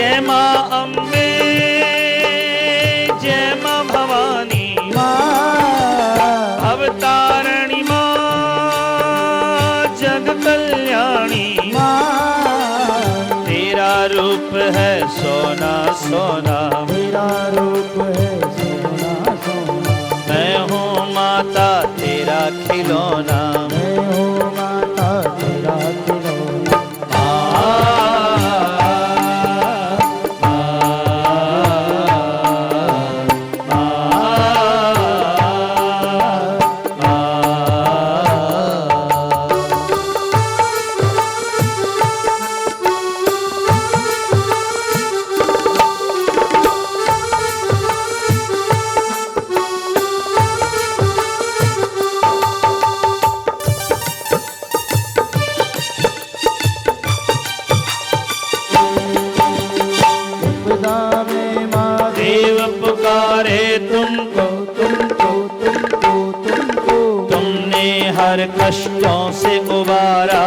जय माँ अम्बे जय माँ भवानी अवतारणी माँ जग कल्याणी तेरा रूप है सोना सोना तेरा रूप है सोना सोना। मैं हूँ माता तेरा खिलौना मैं हूँ माता तेरा खिलौना। देव पुकारे तुमको तुमने हर कष्टों से उबारा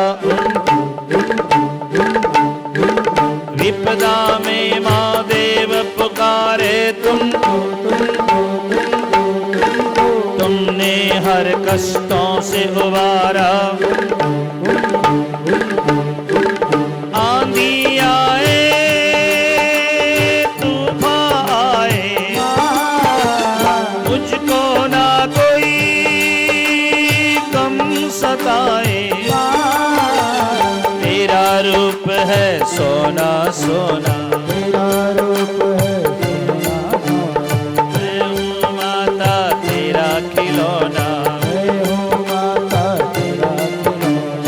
विपदा में माँ देव पुकारे तुमको तुमने हर कष्टों से उबारा आंधी आए तूफान आए मुझको ना कोई गम सताए तेरा रूप है सोना सोना तेरा रूप है सोना सोना। मैं हूँ माता तेरा खिलौना मैं हूँ माता तेरा खिलौना।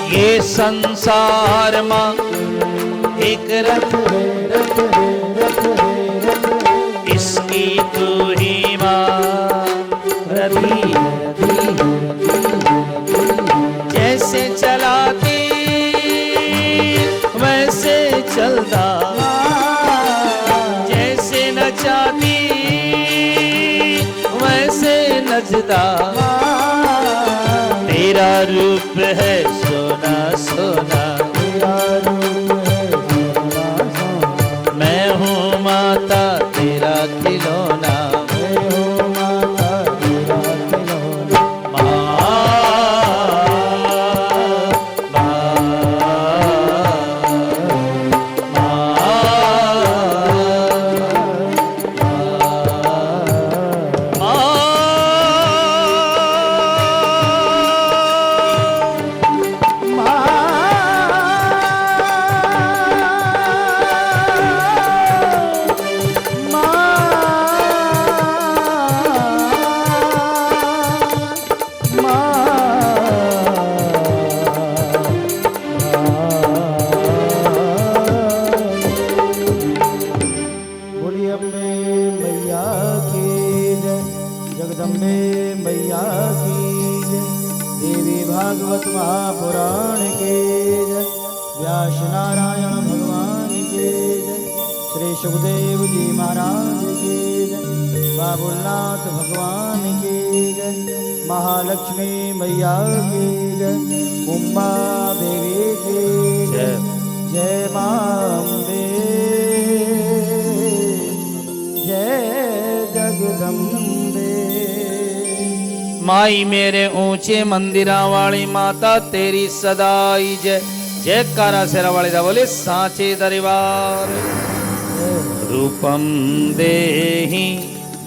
ये संसार माँ एक रथ रे रथ रे रथ रे रथ रे इसकी तू ही माँ रथी जैसे चलाती वैसे चलता जैसे नचाती वैसे नचता तेरा रूप है सोना सोना तेरा रूप है सोना सोना। मैं हूँ माता तेरा खिलौना मैं हूँ माता तेरा खिलौना। बोलिए अम्बे मैया की जय, जगदम्बे मैया की जय, देवी भागवत महापुराण की जय, व्यास नारायण भगवान की जय, श्री सुखदेव जी महाराज की जय, बाबुलनाथ भगवान की जय, महालक्ष्मी मैया की जय, उमा देवी की जय, जय मां अम्बे जय जगदम्बे। माई मेरे ऊंचे मंदिरा वाली माता तेरी सदाई जय जयकारा शेरा वाली दा बोले सांचे दरबार रूपम देहि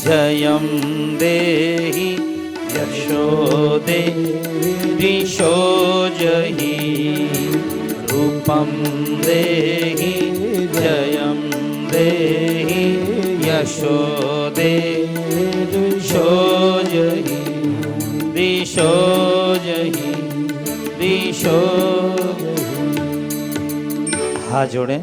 जयम देहि यशो देहि जहि रूपम देहि जयम देहि यशो देहि दिशो जहि ईशो हाथ जोड़े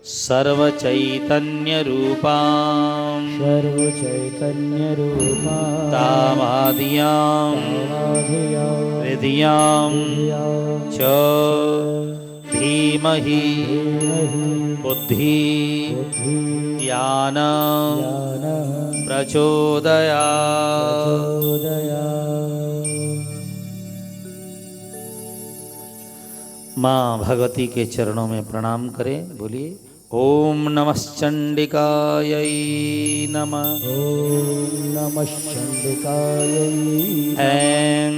सर्व चैतन्य रूपां सर्व चैतन्य रूपा तामादियां हृदयां च धीमहि बुद्धि ज्ञान प्रचोदयात्। माँ भगवती के चरणों में प्रणाम करें। बोलिए ओम नमश्चंडिकायै नमः। ओम नमः चंडिकायै ऐं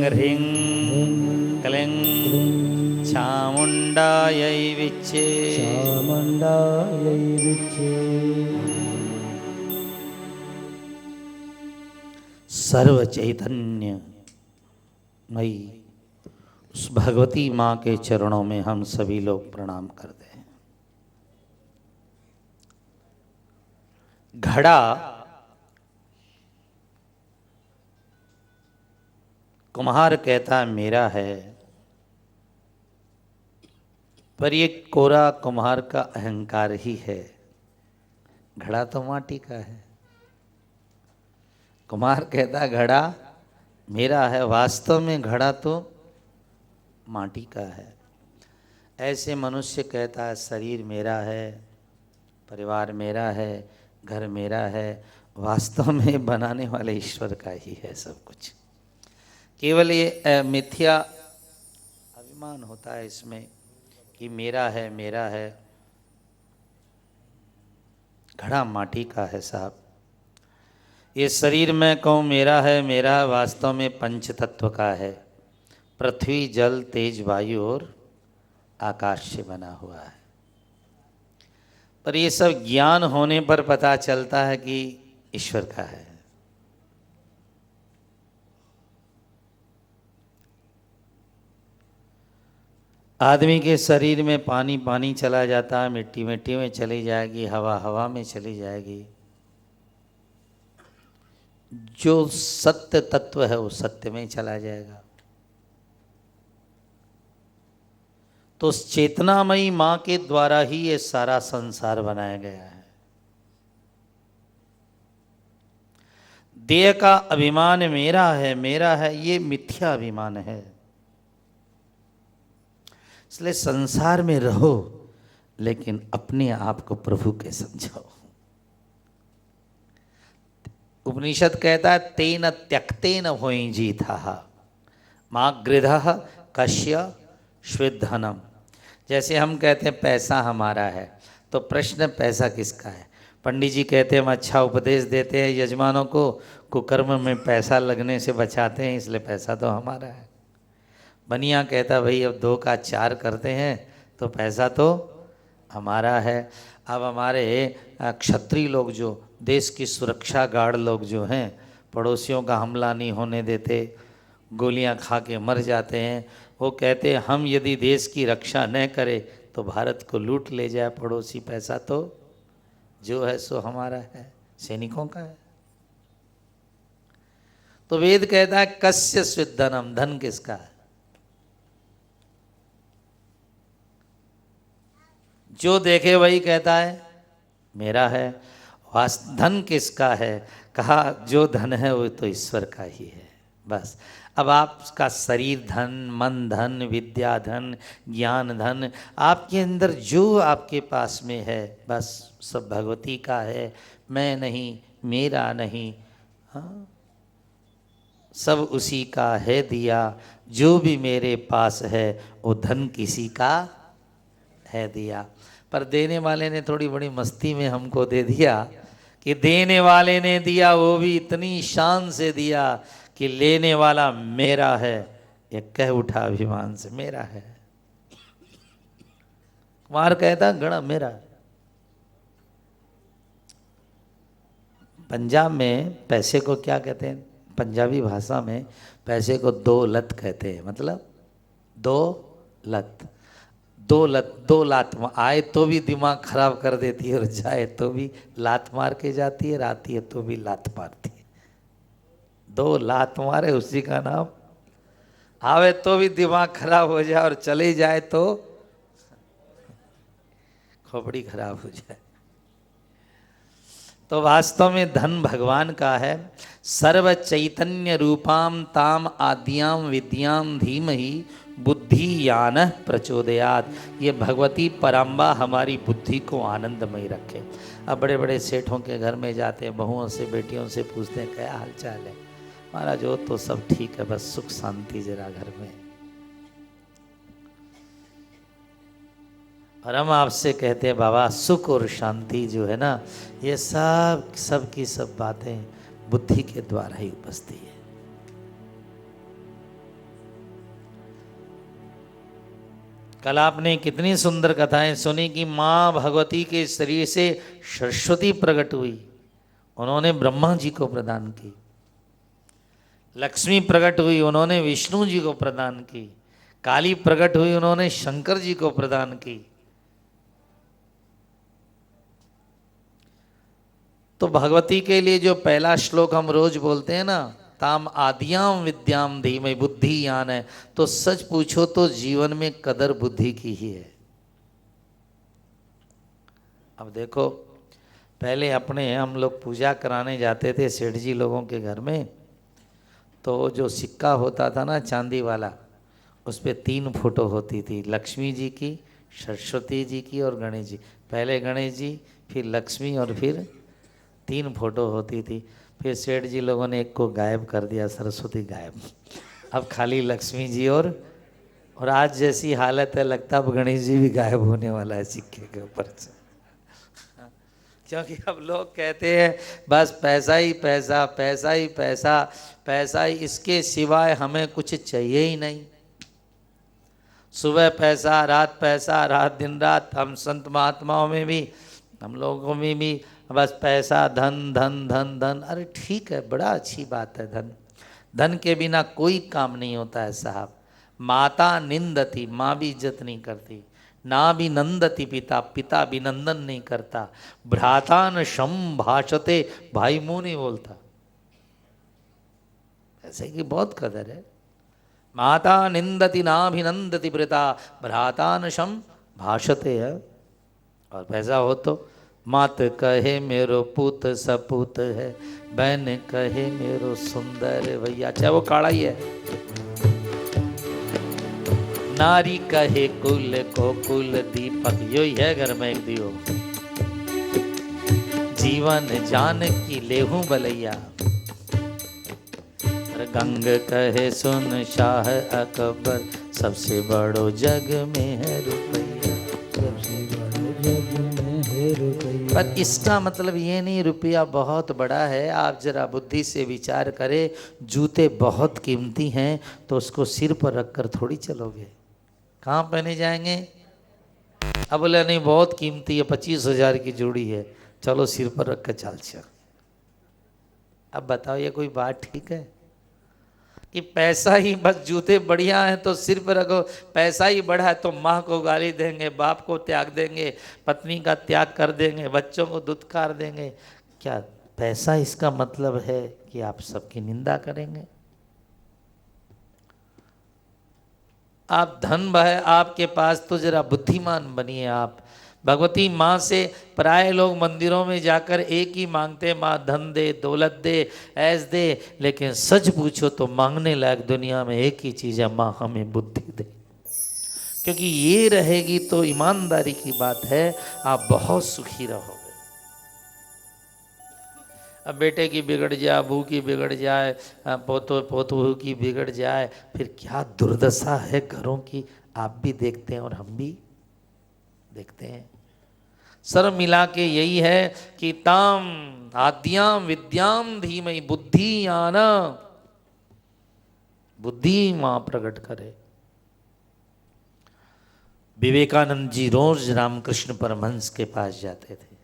ह्रीं क्लीं चामुंडायै विच्चे चामुंडायै विच्चे। सर्व चैतन्य मई उस भगवती माँ के चरणों में हम सभी लोग प्रणाम करते हैं। घड़ा कुम्हार कहता है मेरा है, पर ये कोरा कुम्हार का अहंकार ही है। घड़ा तो माटी का है। कुम्हार कहता है घड़ा मेरा है, वास्तव में घड़ा तो माटी का है। ऐसे मनुष्य कहता है शरीर मेरा है, परिवार मेरा है, घर मेरा है, वास्तव में बनाने वाले ईश्वर का ही है सब कुछ। केवल ये मिथ्या अभिमान होता है इसमें कि मेरा है मेरा है। घड़ा माटी का है साहब। ये शरीर में कहूँ मेरा है मेरा, वास्तव में पंच तत्व का है। पृथ्वी जल तेज वायु और आकाश से बना हुआ है। पर ये सब ज्ञान होने पर पता चलता है कि ईश्वर का है। आदमी के शरीर में पानी पानी चला जाता है, मिट्टी मिट्टी में चली जाएगी, हवा हवा में चली जाएगी। जो सत्य तत्व है वो सत्य में चला जाएगा। तो उस चेतनामयी माँ के द्वारा ही ये सारा संसार बनाया गया है। देह का अभिमान मेरा है, ये मिथ्या अभिमान है। इसलिए संसार में रहो लेकिन अपने आप को प्रभु के समझो। उपनिषद कहता है तेन त्यक्तेन होई जीता माँ गृधः कश्य श्वेद्धनम। जैसे हम कहते हैं पैसा हमारा है, तो प्रश्न पैसा किसका है? पंडित जी कहते हैं हम अच्छा उपदेश देते हैं यजमानों को, कुकर्म में पैसा लगने से बचाते हैं, इसलिए पैसा तो हमारा है। बनिया कहता भाई अब 2 का 4 करते हैं तो पैसा तो हमारा है। अब हमारे क्षत्रिय लोग जो देश की सुरक्षा गार्ड लोग जो हैं, पड़ोसियों का हमला नहीं होने देते, गोलियां खा के मर जाते हैं, वो कहते हैं हम यदि देश की रक्षा न करें तो भारत को लूट ले जाए पड़ोसी, पैसा तो जो है सो हमारा है, सैनिकों का है। तो वेद कहता है कस्य स्विद्धनम, धन किसका है? जो देखे वही कहता है मेरा है। धन किसका है? कहा जो धन है वो तो ईश्वर का ही है। बस अब आपका शरीर धन, मन धन, विद्या धन, ज्ञान धन, आपके अंदर जो आपके पास में है बस सब भगवती का है। मैं नहीं, मेरा नहीं, हाँ सब उसी का है दिया। जो भी मेरे पास है वो धन किसी का है दिया। पर देने वाले ने थोड़ी बड़ी मस्ती में हमको दे दिया कि देने वाले ने दिया वो भी इतनी शान से दिया कि लेने वाला मेरा है, ये कह उठा अभिमान से मेरा है। कुमार कहता गणा मेरा। पंजाब में पैसे को क्या कहते हैं? पंजाबी भाषा में पैसे को दो लत कहते हैं। मतलब दो लत, दो लात आए तो भी दिमाग खराब कर देती है और जाए तो भी लात मार के जाती है, आती है तो भी लात मारती है। 2 लात मारे उसी का नाम आवे तो भी दिमाग खराब हो जाए और चले जाए तो खोपड़ी खराब हो जाए। तो वास्तव में धन भगवान का है। सर्व चैतन्य रूपाम ताम आद्याम विद्याम धीमहि बुद्धि यान प्रचोदयात। ये भगवती पराम्बा हमारी बुद्धि को आनंदमय रखे। अब बड़े बड़े सेठों के घर में जाते हैं, बहुओं से बेटियों से पूछते हैं क्या हाल चाल है। महाराज वो तो सब ठीक है, बस सुख शांति जरा घर में। और हम आपसे कहते हैं बाबा सुख और शांति जो है ना, ये सब की सब बातें बुद्धि के द्वारा ही उपजती है। कल आपने कितनी सुंदर कथाएं सुनी कि माँ भगवती के शरीर से सरस्वती प्रकट हुई, उन्होंने ब्रह्मा जी को प्रदान की। लक्ष्मी प्रकट हुई, उन्होंने विष्णु जी को प्रदान की। काली प्रकट हुई, उन्होंने शंकर जी को प्रदान की। तो भगवती के लिए जो पहला श्लोक हम रोज बोलते हैं ना, ताम आद्याम विद्याम धीमहि बुद्धि यान है, तो सच पूछो तो जीवन में कदर बुद्धि की ही है। अब देखो, पहले अपने हम लोग पूजा कराने जाते थे सेठ जी लोगों के घर में, तो जो सिक्का होता था ना चांदी वाला, उस पर 3 फोटो होती थी, लक्ष्मी जी की, सरस्वती जी की और गणेश जी। पहले गणेश जी, फिर लक्ष्मी और फिर 3 फोटो होती थी। फिर सेठ जी लोगों ने एक को गायब कर दिया, सरस्वती गायब, अब खाली लक्ष्मी जी। और आज जैसी हालत है, लगता अब गणेश जी भी गायब होने वाला है सिक्के के ऊपर से। क्योंकि अब लोग कहते हैं बस पैसा ही पैसा, पैसा ही पैसा, पैसा ही, इसके सिवाय हमें कुछ चाहिए ही नहीं। सुबह पैसा, रात पैसा, रात दिन रात। हम संत महात्माओं में भी, हम लोगों में भी बस पैसा, धन धन धन धन। अरे ठीक है, बड़ा अच्छी बात है धन, धन के बिना कोई काम नहीं होता है साहब। माता निंदती, माँ भी इज्जत नहीं करती। ना भी नंदती पिता, पिता भी नंदन नहीं करता। भ्राता न संभाषते, भाई मुंह नहीं बोलता। ऐसे की बहुत कदर है। माता निंदति नाभिनंदति पिता, भ्राता न संभाषते है। और पैसा हो तो मात कहे मेरो पुत सपूत है, बहन कहे मेरो सुंदर भैया, चाहे वो काड़ा ही है। नारी कहे कुल को कुल दीपक, यो ही है घर में एक दियो। जीवन जान की लेहूं बलैया, गंग कहे सुन शाह अकबर, सबसे बड़ो जग में है रुपया। सबसे बड़ो जग में है रुपया। पर इसका मतलब ये नहीं रुपया बहुत बड़ा है। आप जरा बुद्धि से विचार करें, जूते बहुत कीमती हैं तो उसको सिर पर रखकर थोड़ी चलोगे, कहाँ पहने जाएंगे? अब बोले नहीं बहुत कीमती है, 25,000 की जोड़ी है, चलो सिर पर रख कर चल। अब बताओ ये कोई बात ठीक है कि पैसा ही बस, जूते बढ़िया हैं तो सिर पर रखो, पैसा ही बढ़ा है तो माँ को गाली देंगे, बाप को त्याग देंगे, पत्नी का त्याग कर देंगे, बच्चों को दुत्कार देंगे। क्या पैसा इसका मतलब है कि आप सबकी निंदा करेंगे? आप धन है आपके पास तो जरा बुद्धिमान बनिए आप। भगवती माँ से प्राय लोग मंदिरों में जाकर एक ही मांगते, माँ धन दे, दौलत दे, ऐस दे, लेकिन सच पूछो तो मांगने लायक दुनिया में एक ही चीज़ है, माँ हमें बुद्धि दे। क्योंकि ये रहेगी तो ईमानदारी की बात है, आप बहुत सुखी रहोगे। अब बेटे की बिगड़ जाए, बहू की बिगड़ जाए, पोतों की बिगड़ जाए, फिर क्या दुर्दशा है घरों की, आप भी देखते हैं और हम भी देखते हैं। सर्व मिला के यही है कि ताम आद्याम विद्याम धीमहि बुद्धि यान, बुद्धि मां प्रकट करे। विवेकानंद जी रोज रामकृष्ण परमहंस के पास जाते थे।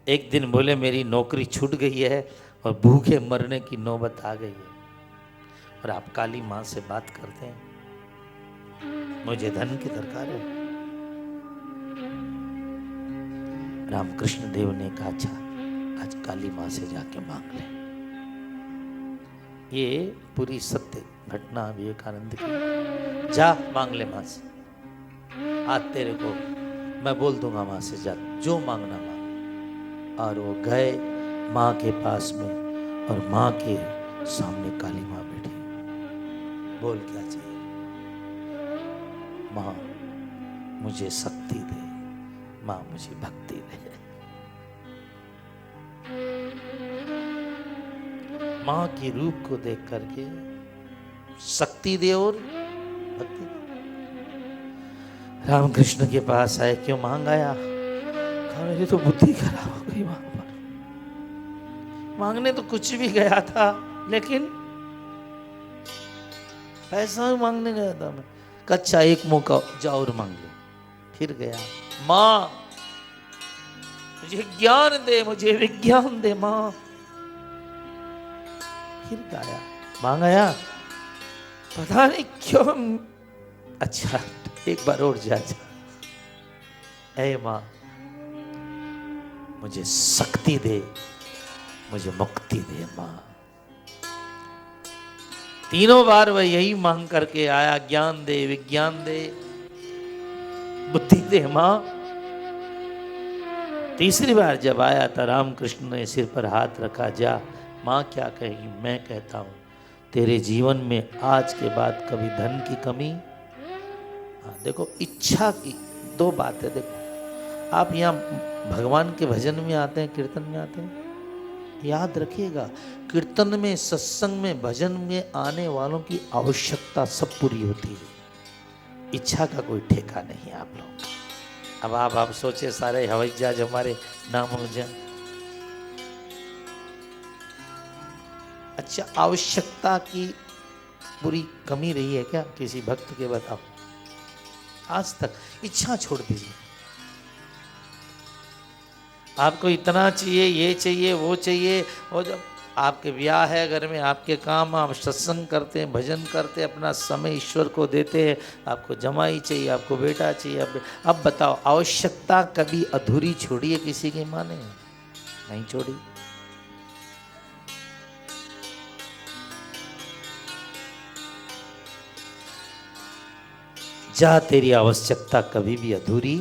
एक दिन बोले मेरी नौकरी छूट गई है और भूखे मरने की नौबत आ गई है, और आप काली मां से बात करते हैं, मुझे धन की दरकार है। रामकृष्ण देव ने कहा अच्छा आज काली मां से जाके मांग ले। ये पूरी सत्य घटना विवेकानंद की। जा मांग ले मां से, आज तेरे को मैं बोल दूंगा मां से, जा जो मांगना मांग। और वो गए माँ के पास में, और माँ के सामने काली माँ बैठी। बोल क्या चाहिए? माँ मुझे शक्ति दे, माँ मुझे भक्ति दे। माँ के रूप को देख करके शक्ति दे और भक्ति दे। रामकृष्ण के पास आए, क्यों मांग आया? कहा मेरी तो बुद्धि खराब हो गई वहां पर, मांगने तो कुछ भी गया था, लेकिन पैसा मांगने गया था मैं। कच्चा एक मौका जाओ और मांग लो। फिर गया, मां मुझे ज्ञान दे, मुझे विज्ञान दे मां। फिर गाया, मांग आया, पता नहीं क्यों। अच्छा एक बार और जा। ऐ मां मुझे शक्ति दे, मुझे मुक्ति दे मां। तीनों बार वह यही मांग करके आया, ज्ञान दे, विज्ञान दे, बुद्धि दे मां। तीसरी बार जब आया था, रामकृष्ण ने सिर पर हाथ रखा, जा मां क्या कहेगी मैं कहता हूं, तेरे जीवन में आज के बाद कभी धन की कमी। देखो इच्छा की दो बातें। देखो आप यहाँ भगवान के भजन में आते हैं, कीर्तन में आते हैं, याद रखिएगा कीर्तन में, सत्संग में, भजन में आने वालों की आवश्यकता सब पूरी होती है, इच्छा का कोई ठेका नहीं है आप लोग। अब आप सोचे सारे हवाई जहाज हमारे नाम हो जाए। अच्छा आवश्यकता की पूरी कमी रही है क्या किसी भक्त के? बताओ आज तक। इच्छा छोड़ दीजिए, आपको इतना चाहिए, ये चाहिए, वो चाहिए, और जब आपके ब्याह है घर में, आपके काम, आप सत्संग करते हैं, भजन करते हैं, अपना समय ईश्वर को देते हैं, आपको जमाई चाहिए, आपको बेटा चाहिए। अब बताओ आवश्यकता कभी अधूरी छोड़ी है किसी की माँ ने? नहीं छोड़ी। जा तेरी आवश्यकता कभी भी अधूरी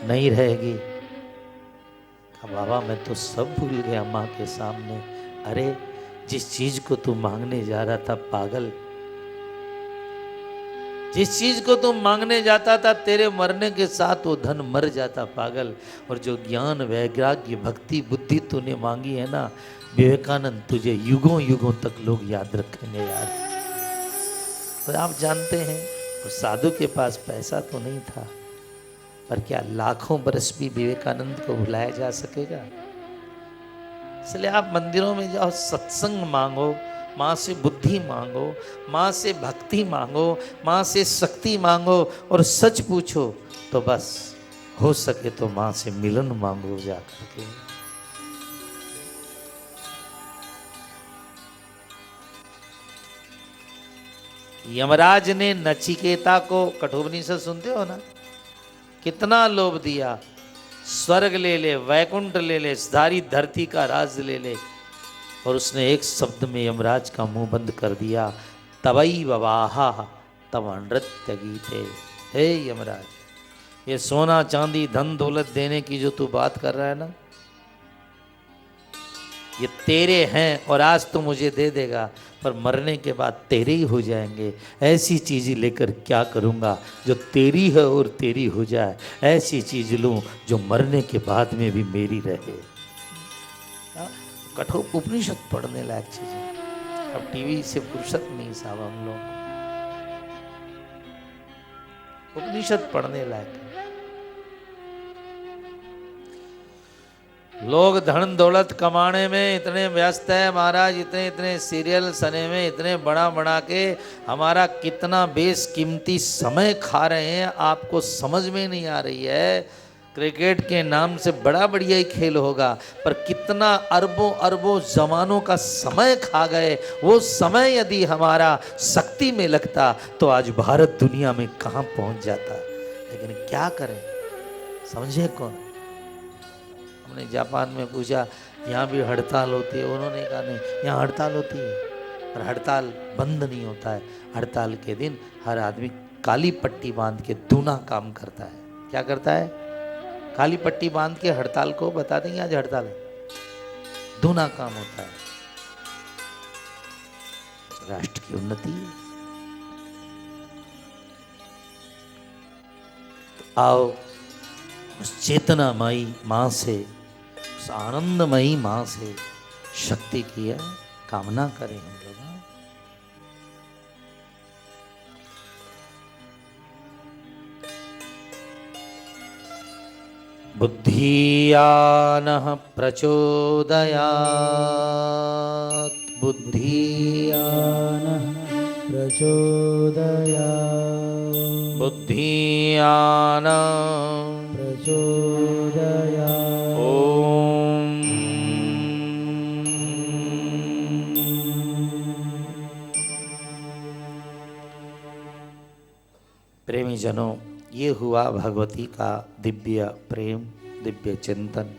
नहीं रहेगी। बाबा मैं तो सब भूल गया माँ के सामने। अरे जिस चीज को तू मांगने जा रहा था पागल, जिस चीज को तू मांगने जाता था तेरे मरने के साथ वो धन मर जाता पागल। और जो ज्ञान वैराग्य भक्ति बुद्धि तूने मांगी है ना विवेकानंद, तुझे युगों युगों तक लोग याद रखेंगे यार। और आप जानते हैं उस साधु के पास पैसा तो नहीं था, पर क्या लाखों बरस भी विवेकानंद को भुलाया जा सकेगा? इसलिए आप मंदिरों में जाओ, सत्संग मांगो, माँ से बुद्धि मांगो, माँ से भक्ति मांगो, माँ से शक्ति मांगो, और सच पूछो तो बस हो सके तो माँ से मिलन मांगो जाकर के। यमराज ने नचिकेता को, कठोपनिषद सुनते हो ना, कितना लोभ दिया, स्वर्ग ले ले, वैकुंठ ले ले, सारी धरती का राज ले ले, और उसने एक शब्द में यमराज का मुंह बंद कर दिया, तवई ववाहा तव नृत्य गीते। हे यमराज, ये सोना चांदी धन दौलत देने की जो तू बात कर रहा है ना, ये तेरे हैं और आज तो मुझे दे देगा, पर मरने के बाद तेरे ही हो जाएंगे। ऐसी चीज़ लेकर क्या करूँगा जो तेरी है और तेरी हो जाए, ऐसी चीज़ लूँ जो मरने के बाद में भी मेरी रहे। कठोर उपनिषद पढ़ने लायक चीज़ें। अब टीवी से फुर्सत नहीं साहब हम लोग, उपनिषद पढ़ने लायक। लोग धन दौलत कमाने में इतने व्यस्त है महाराज, इतने इतने सीरियल सने में इतने बड़ा बना के हमारा कितना बेशकीमती समय खा रहे हैं, आपको समझ में नहीं आ रही है। क्रिकेट के नाम से बड़ा बढ़िया ही खेल होगा, पर कितना अरबों अरबों जमानों का समय खा गए। वो समय यदि हमारा शक्ति में लगता तो आज भारत दुनिया में कहाँ पहुंच जाता। लेकिन क्या करें, समझे कौन? हमने जापान में पूछा यहाँ भी हड़ताल होती है, उन्होंने कहा नहीं यहाँ हड़ताल होती है, और हड़ताल बंद नहीं होता है। हड़ताल के दिन हर आदमी काली पट्टी बांध के दूना काम करता है। क्या करता है? काली पट्टी बांध के हड़ताल को बता देंगे आज हड़ताल है, दूना काम होता है। राष्ट्र की उन्नति। तो आओ उस चेतनामयी मां से, उस आनंदमयी मां से शक्ति की है कामना करें हम लोग। बुद्धियानः प्रचोदयात्, बुद्धियानः प्रचोदयात्, बुद्धियानः प्रचोदयात्। ओम। प्रेमी जनों, ये हुआ भगवती का दिव्य प्रेम, दिव्य चिंतन।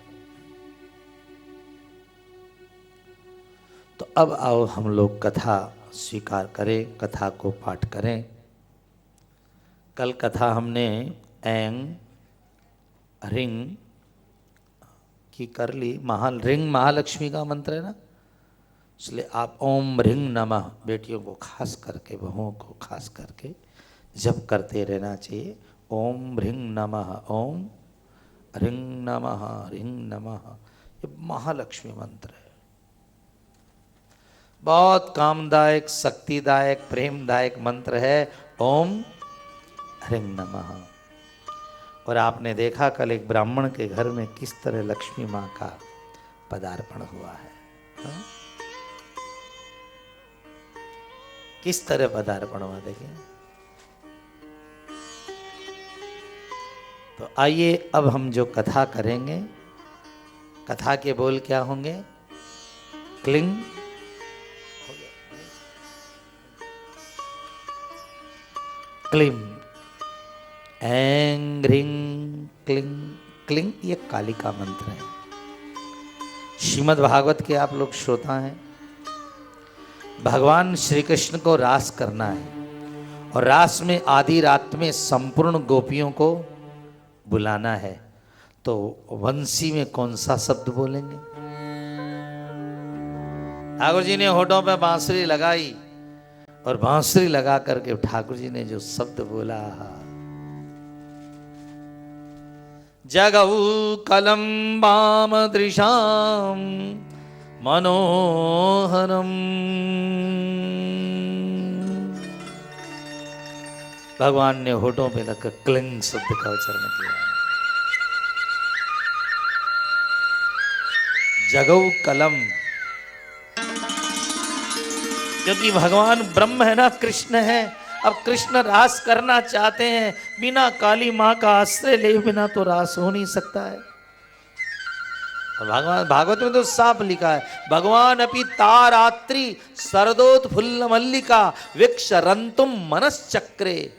तो अब आओ हम लोग कथा स्वीकार करें, कथा को पाठ करें। कल कथा हमने ऐंग रिंग की कर ली। रिंग महालक्ष्मी का मंत्र है ना, इसलिए आप ओम रिंग नमः बेटियों को खास करके, बहुओं को खास करके जप करते रहना चाहिए। ओम रिंग नमः, ओम रिंग नमः, रिंग नमः। ये महालक्ष्मी मंत्र है, बहुत कामदायक, शक्तिदायक, प्रेमदायक मंत्र है ओम रिंग नमः। और आपने देखा कल एक ब्राह्मण के घर में किस तरह लक्ष्मी माँ का पदार्पण हुआ है, हा? किस तरह पदार्पण हुआ देखिए। तो आइए अब हम जो कथा करेंगे, कथा के बोल क्या होंगे? क्लिंग, क्लिंग, ऐंग रिंग क्लिंग। क्लिंग ये काली का मंत्र है। श्रीमद् भागवत के आप लोग श्रोता हैं। भगवान श्री कृष्ण को रास करना है और रास में आधी रात में संपूर्ण गोपियों को बुलाना है। तो वंशी में कौन सा शब्द बोलेंगे? ठाकुर जी ने होठों पे बांसुरी लगाई और बांसुरी लगा करके ठाकुर जी ने जो शब्द बोला, जगऊ कलम्बाम दृशाम मनोहरम। भगवान ने होठों पे लगकर क्लिंग शब्द का उच्चारण किया। जगऊ कलम, क्योंकि भगवान ब्रह्म है ना, कृष्ण है। अब कृष्ण रास करना चाहते हैं, बिना काली माँ का आश्रय ले बिना तो रास हो नहीं सकता है। और भगवान भागवत में तो साफ लिखा है, भगवान अपि तारात्रि सरदोत्फुल्ल मल्लिका विक्ष रंतुम मनश्चक्रे।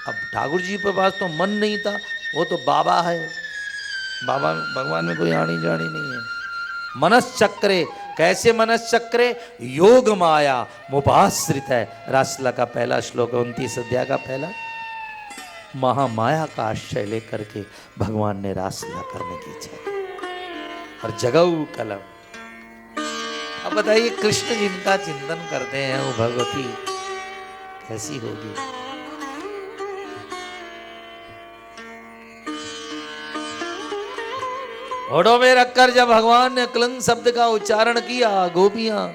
अब ठाकुर जी के पास तो मन नहीं था, वो तो बाबा है। बाबा भगवान में कोई आनी जानी नहीं है। मनश्चक्रे, कैसे मनश्चक्रे? योग माया मुपाश्रित है। रासला का पहला श्लोक 29 अध्याय का पहला। महामाया का आश्रय लेकर के भगवान ने रासला करने की इच्छा और जगऊ कलम। अब बताइए, कृष्ण जिनका चिंतन करते हैं वो भगवती कैसी होगी? होठों में रखकर जब भगवान ने क्लंग शब्द का उच्चारण किया, गोपियां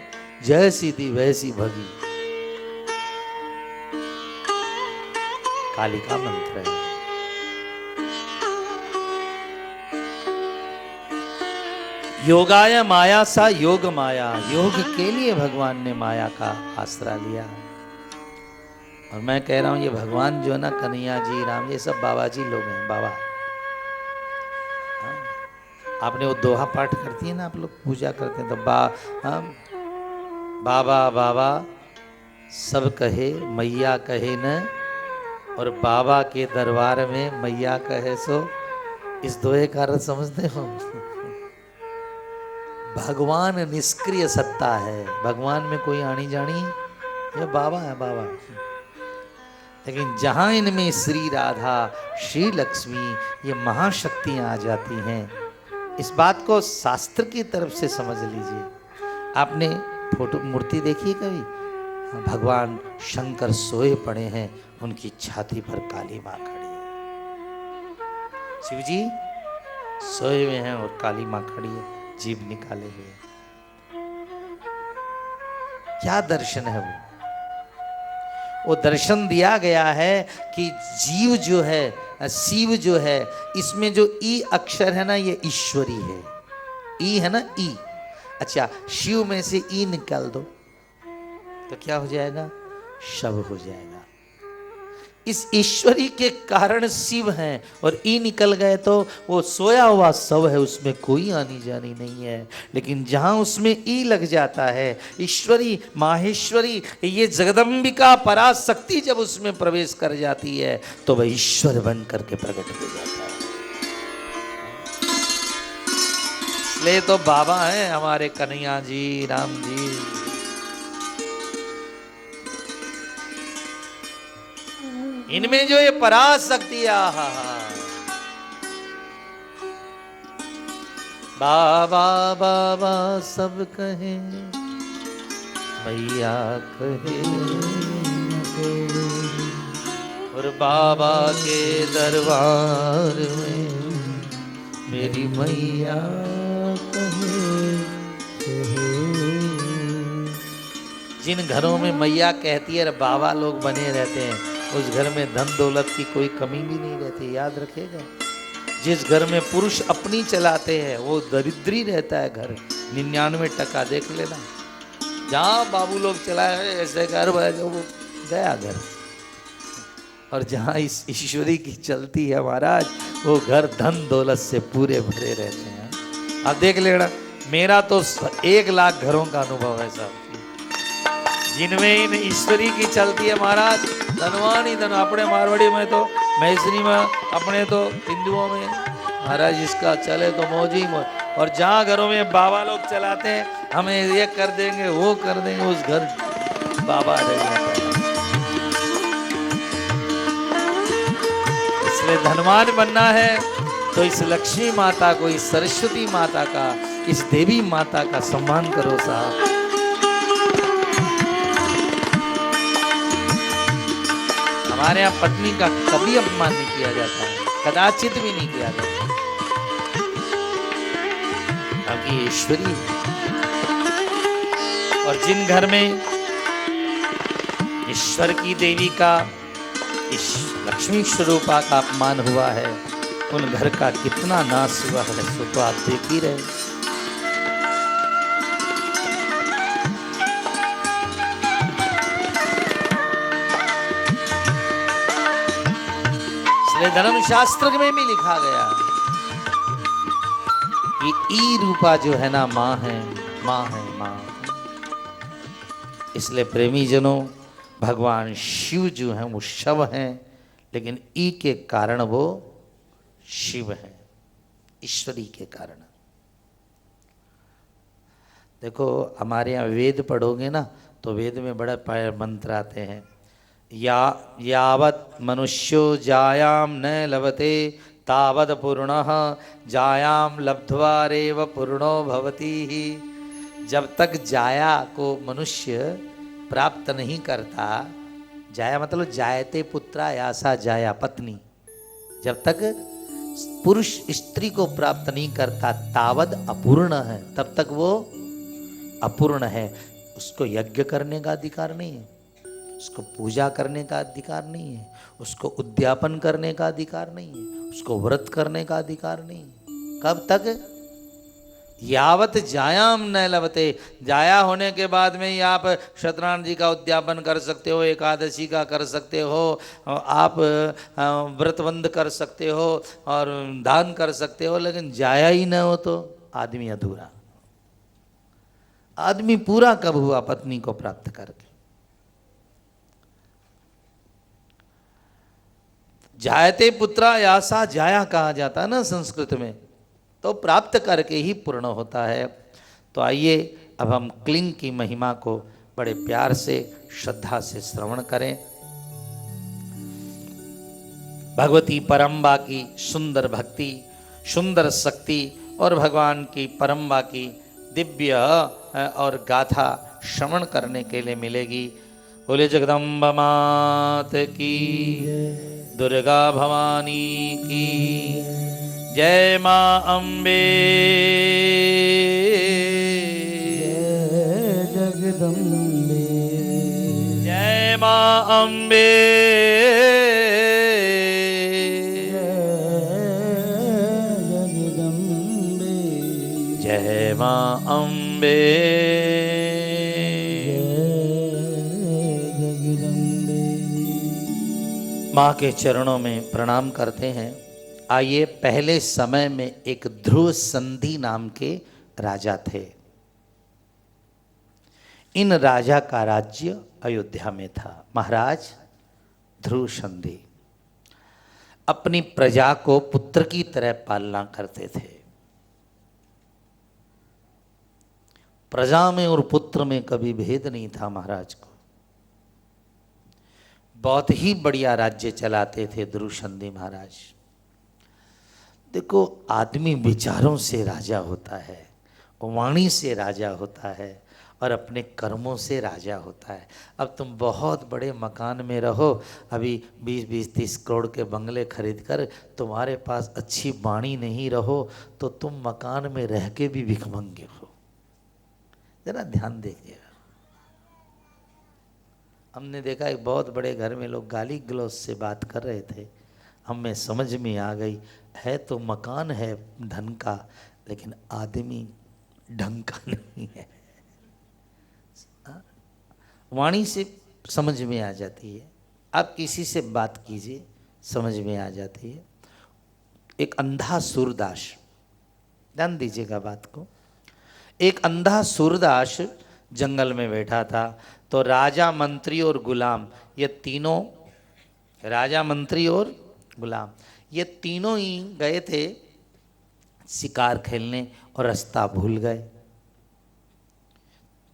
जैसी थी वैसी भगी। काली का मंत्र है। योगाय माया सा योग माया। योग के लिए भगवान ने माया का आसरा लिया। और मैं कह रहा हूं, ये भगवान जो है ना, कन्हैया जी, राम, ये सब बाबा जी लोग हैं, बाबा। आपने वो दोहा पाठ करती है ना, आप लोग पूजा करते हैं तो बाबा बाबा सब कहे मैया कहे न, और बाबा के दरबार में मैया कहे सो। इस दोहे का अर्थ समझते हो? भगवान निष्क्रिय सत्ता है, भगवान में कोई आनी जानी, ये बाबा है बाबा। लेकिन जहां इनमें श्री राधा, श्री लक्ष्मी, ये महाशक्तियां आ जाती हैं, इस बात को शास्त्र की तरफ से समझ लीजिए। आपने फोटो मूर्ति देखी है कभी? भगवान शंकर सोए पड़े हैं, उनकी छाती पर काली माँ खड़ी है। शिव जी सोए हुए हैं और काली माँ खड़ी है, जीभ निकाले हुए। क्या दर्शन है वो दर्शन दिया गया है कि जीव जो है, शिव जो है, इसमें जो ई अक्षर है ना, ये ईश्वरी है। ई है ना, ई। अच्छा, शिव में से ई निकाल दो तो क्या हो जाएगा? शव हो जाएगा। इस ईश्वरी के कारण शिव हैं, और ई निकल गए तो वो सोया हुआ शव है, उसमें कोई आनी जानी नहीं है। लेकिन जहां उसमें ई लग जाता है, ईश्वरी, माहेश्वरी, ये जगदम्बिका पराशक्ति जब उसमें प्रवेश कर जाती है तो वह ईश्वर बन करके प्रकट हो जाता है। इसलिए तो बाबा हैं हमारे कन्हैया जी, राम जी। इनमें जो ये पराशक्ति, आहा, बाबा बाबा सब कहे, मैया कहे, और बाबा के दरबार में मेरी मैया कहे। जिन घरों में मैया कहती है और बाबा लोग बने रहते हैं, उस घर में धन दौलत की कोई कमी भी नहीं रहती, याद रखिएगा। जिस घर में पुरुष अपनी चलाते हैं वो दरिद्री रहता है घर, 99% देख लेना। जहाँ बाबू लोग चलाए ऐसे घर वो गया घर, और जहाँ इस ईश्वरी की चलती है महाराज, वो घर धन दौलत से पूरे भरे रहते हैं। अब देख लेना, मेरा तो 1 लाख घरों का अनुभव है साहब, जिनमें इन ईश्वरी की चलती है महाराज, धनवान ही धन। अपने मारवाड़ी में तो, मैसरी में, अपने तो हिंदुओं में महाराज इसका चले तो मौज ही मौज। और जहाँ घरों में बाबा लोग चलाते हैं, हमें ये कर देंगे वो कर देंगे, उस घर बाबा रह जाता है। इसलिए धनवान बनना है तो इस लक्ष्मी माता को, इस सरस्वती माता का, इस देवी माता का सम्मान करो साहब। हमारे यहाँ पत्नी का कभी अपमान नहीं किया जाता है, कदाचित भी नहीं किया जाता, क्योंकि ईश्वरी। और जिन घर में ईश्वर की देवी का, इस लक्ष्मी स्वरूपा का अपमान हुआ है, उन घर का कितना नाश हुआ है सो तो आप देख ही रहे। धर्म शास्त्र में भी लिखा गया कि ई रूपा जो है ना, माँ है, माँ है, माँ। इसलिए प्रेमी जनों, भगवान शिव जो हैं वो शव हैं, लेकिन ई के कारण वो शिव हैं, ईश्वरी के कारण। देखो हमारे यहाँ वेद पढ़ोगे ना, तो वेद में बड़ा मंत्र आते हैं। यावत् मनुष्यो जायाम न लभते तावद पूर्णः जायाम लब्ध्वा रेव पूर्णो भवति ही। जब तक जाया को मनुष्य प्राप्त नहीं करता, जाया मतलब जायते पुत्रा यासा जाया, पत्नी, जब तक पुरुष स्त्री को प्राप्त नहीं करता तावद अपूर्ण है, तब तक वो अपूर्ण है। उसको यज्ञ करने का अधिकार नहीं है, उसको पूजा करने का अधिकार नहीं है, उसको उद्यापन करने का अधिकार नहीं है, उसको व्रत करने का अधिकार नहीं है। कब तक? यावत जायाम न लभते। जाया होने के बाद में ही आप सत्यनारायण जी का उद्यापन कर सकते हो, एकादशी का कर सकते हो, आप व्रतबंध कर सकते हो और दान कर सकते हो, लेकिन जाया ही न हो तो आदमी अधूरा। आदमी पूरा कब हुआ? पत्नी को प्राप्त करके। जायते पुत्रा यासा जाया कहा जाता है ना संस्कृत में, तो प्राप्त करके ही पूर्ण होता है। तो आइए अब हम क्लिंग की महिमा को बड़े प्यार से श्रद्धा से श्रवण करें। भगवती परम्बा की सुंदर भक्ति, सुंदर शक्ति और भगवान की परम्बा की दिव्य और गाथा श्रवण करने के लिए मिलेगी। बोले जगदम्बा मात की, दुर्गा भवानी की जय। माँ अम्बे जगदम्बे जय माँ अम्बे जगदम्बे जय माँ अम्बे। जगदम्बे। माँ के चरणों में प्रणाम करते हैं। आइए, पहले समय में एक ध्रुव संधि नाम के राजा थे। इन राजा का राज्य अयोध्या में था। महाराज ध्रुव संधि अपनी प्रजा को पुत्र की तरह पालना करते थे। प्रजा में और पुत्र में कभी भेद नहीं था महाराज को। बहुत ही बढ़िया राज्य चलाते थे ध्रुव संधि महाराज। देखो, आदमी विचारों से राजा होता है, वाणी से राजा होता है और अपने कर्मों से राजा होता है। अब तुम बहुत बड़े मकान में रहो, अभी 20-30 करोड़ के बंगले खरीद कर तुम्हारे पास अच्छी वाणी नहीं रहो तो तुम मकान में रह के भी भिखमंगे हो। जरा ध्यान देखिएगा। हमने देखा एक बहुत बड़े घर में लोग गाली गलौज से बात कर रहे थे। हमें समझ में आ गई, है तो मकान है धन का, लेकिन आदमी ढंग का नहीं है। वाणी से समझ में आ जाती है। आप किसी से बात कीजिए, समझ में आ जाती है। एक अंधा सूरदास, ध्यान दीजिएगा बात को। एक अंधा सूरदास जंगल में बैठा था, तो राजा, मंत्री और गुलाम, ये तीनों, राजा, मंत्री और गुलाम, ये तीनों ही गए थे शिकार खेलने और रास्ता भूल गए।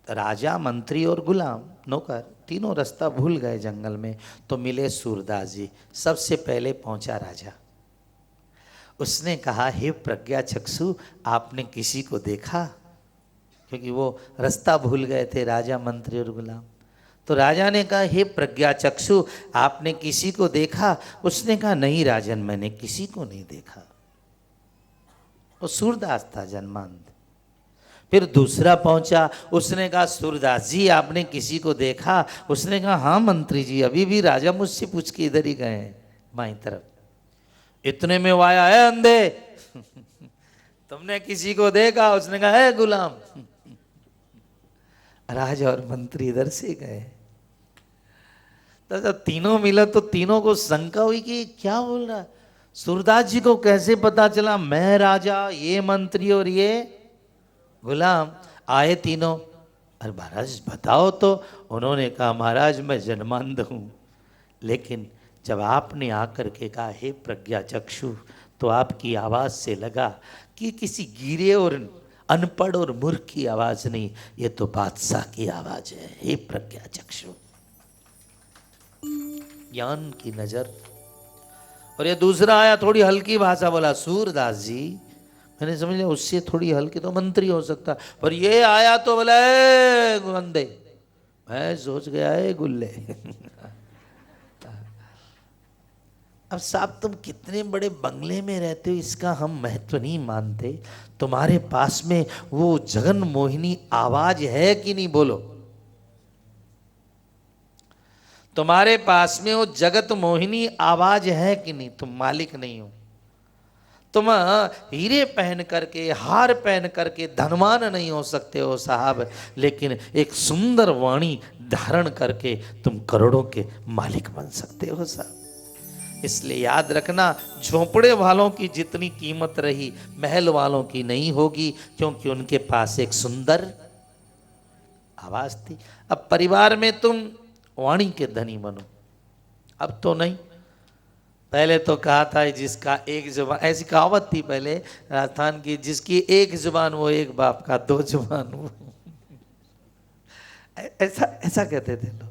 राजा, मंत्री और गुलाम, नौकर, तीनों रास्ता भूल गए जंगल में। तो मिले सूरदास जी। सबसे पहले पहुंचा राजा। उसने कहा, हे प्रज्ञा चक्षु, आपने किसी को देखा? क्योंकि वो रास्ता भूल गए थे राजा, मंत्री और गुलाम। तो राजा ने कहा, हे प्रज्ञा चक्षु, आपने किसी को देखा? उसने कहा, नहीं राजन, मैंने किसी को नहीं देखा। वो सूरदास था जन्मांध। फिर दूसरा पहुंचा, उसने कहा, सूरदास जी, आपने किसी को देखा? उसने कहा, हाँ मंत्री जी, अभी भी राजा मुझसे पूछ के इधर ही गए हैं, बाईं तरफ। इतने में वो आया, है अंधे, तुमने किसी को देखा? उसने कहा, है गुलाम। राजा और मंत्री इधर से गए। तो जब तीनों मिला तो तीनों को शंका हुई कि क्या बोल रहा है। सूरदास जी को कैसे पता चला मैं राजा, ये मंत्री और ये गुलाम? आए तीनों, अरे महाराज बताओ तो। उन्होंने कहा, महाराज मैं जन्मांध हूँ, लेकिन जब आपने आकर के कहा, हे प्रज्ञा चक्षु, तो आपकी आवाज़ से लगा कि किसी गिरे और अनपढ़ और मूर्ख की आवाज़ नहीं, ये तो बादशाह की आवाज़ है। हे प्रज्ञा चक्षु, ज्ञान की नज़र। और ये दूसरा आया, थोड़ी हल्की भाषा बोला, सूरदास जी। मैंने समझ लिया उससे थोड़ी हल्की तो मंत्री हो सकता, पर ये आया तो बोला, अंधे। मैं सोच गया है गुल्ले। अब साहब, तुम कितने बड़े बंगले में रहते हो इसका हम महत्व नहीं मानते। तुम्हारे पास में वो जगन मोहिनी आवाज है कि नहीं? बोलो, तुम्हारे पास में वो जगत मोहिनी आवाज है कि नहीं? तुम मालिक नहीं हो। तुम हीरे पहन करके, हार पहन करके धनवान नहीं हो सकते हो साहब, लेकिन एक सुंदर वाणी धारण करके तुम करोड़ों के मालिक बन सकते हो साहब। इसलिए याद रखना, झोंपड़े वालों की जितनी कीमत रही, महल वालों की नहीं होगी, क्योंकि उनके पास एक सुंदर आवाज थी। अब परिवार में तुम वाणी के धनी बनो, अब तो नहीं। पहले तो कहा था जिसका एक जुबान, ऐसी कहावत थी पहले राजस्थान की, जिसकी एक जुबान वो एक बाप का, दो जुबान वो। ऐसा ऐसा कहते थे लोग।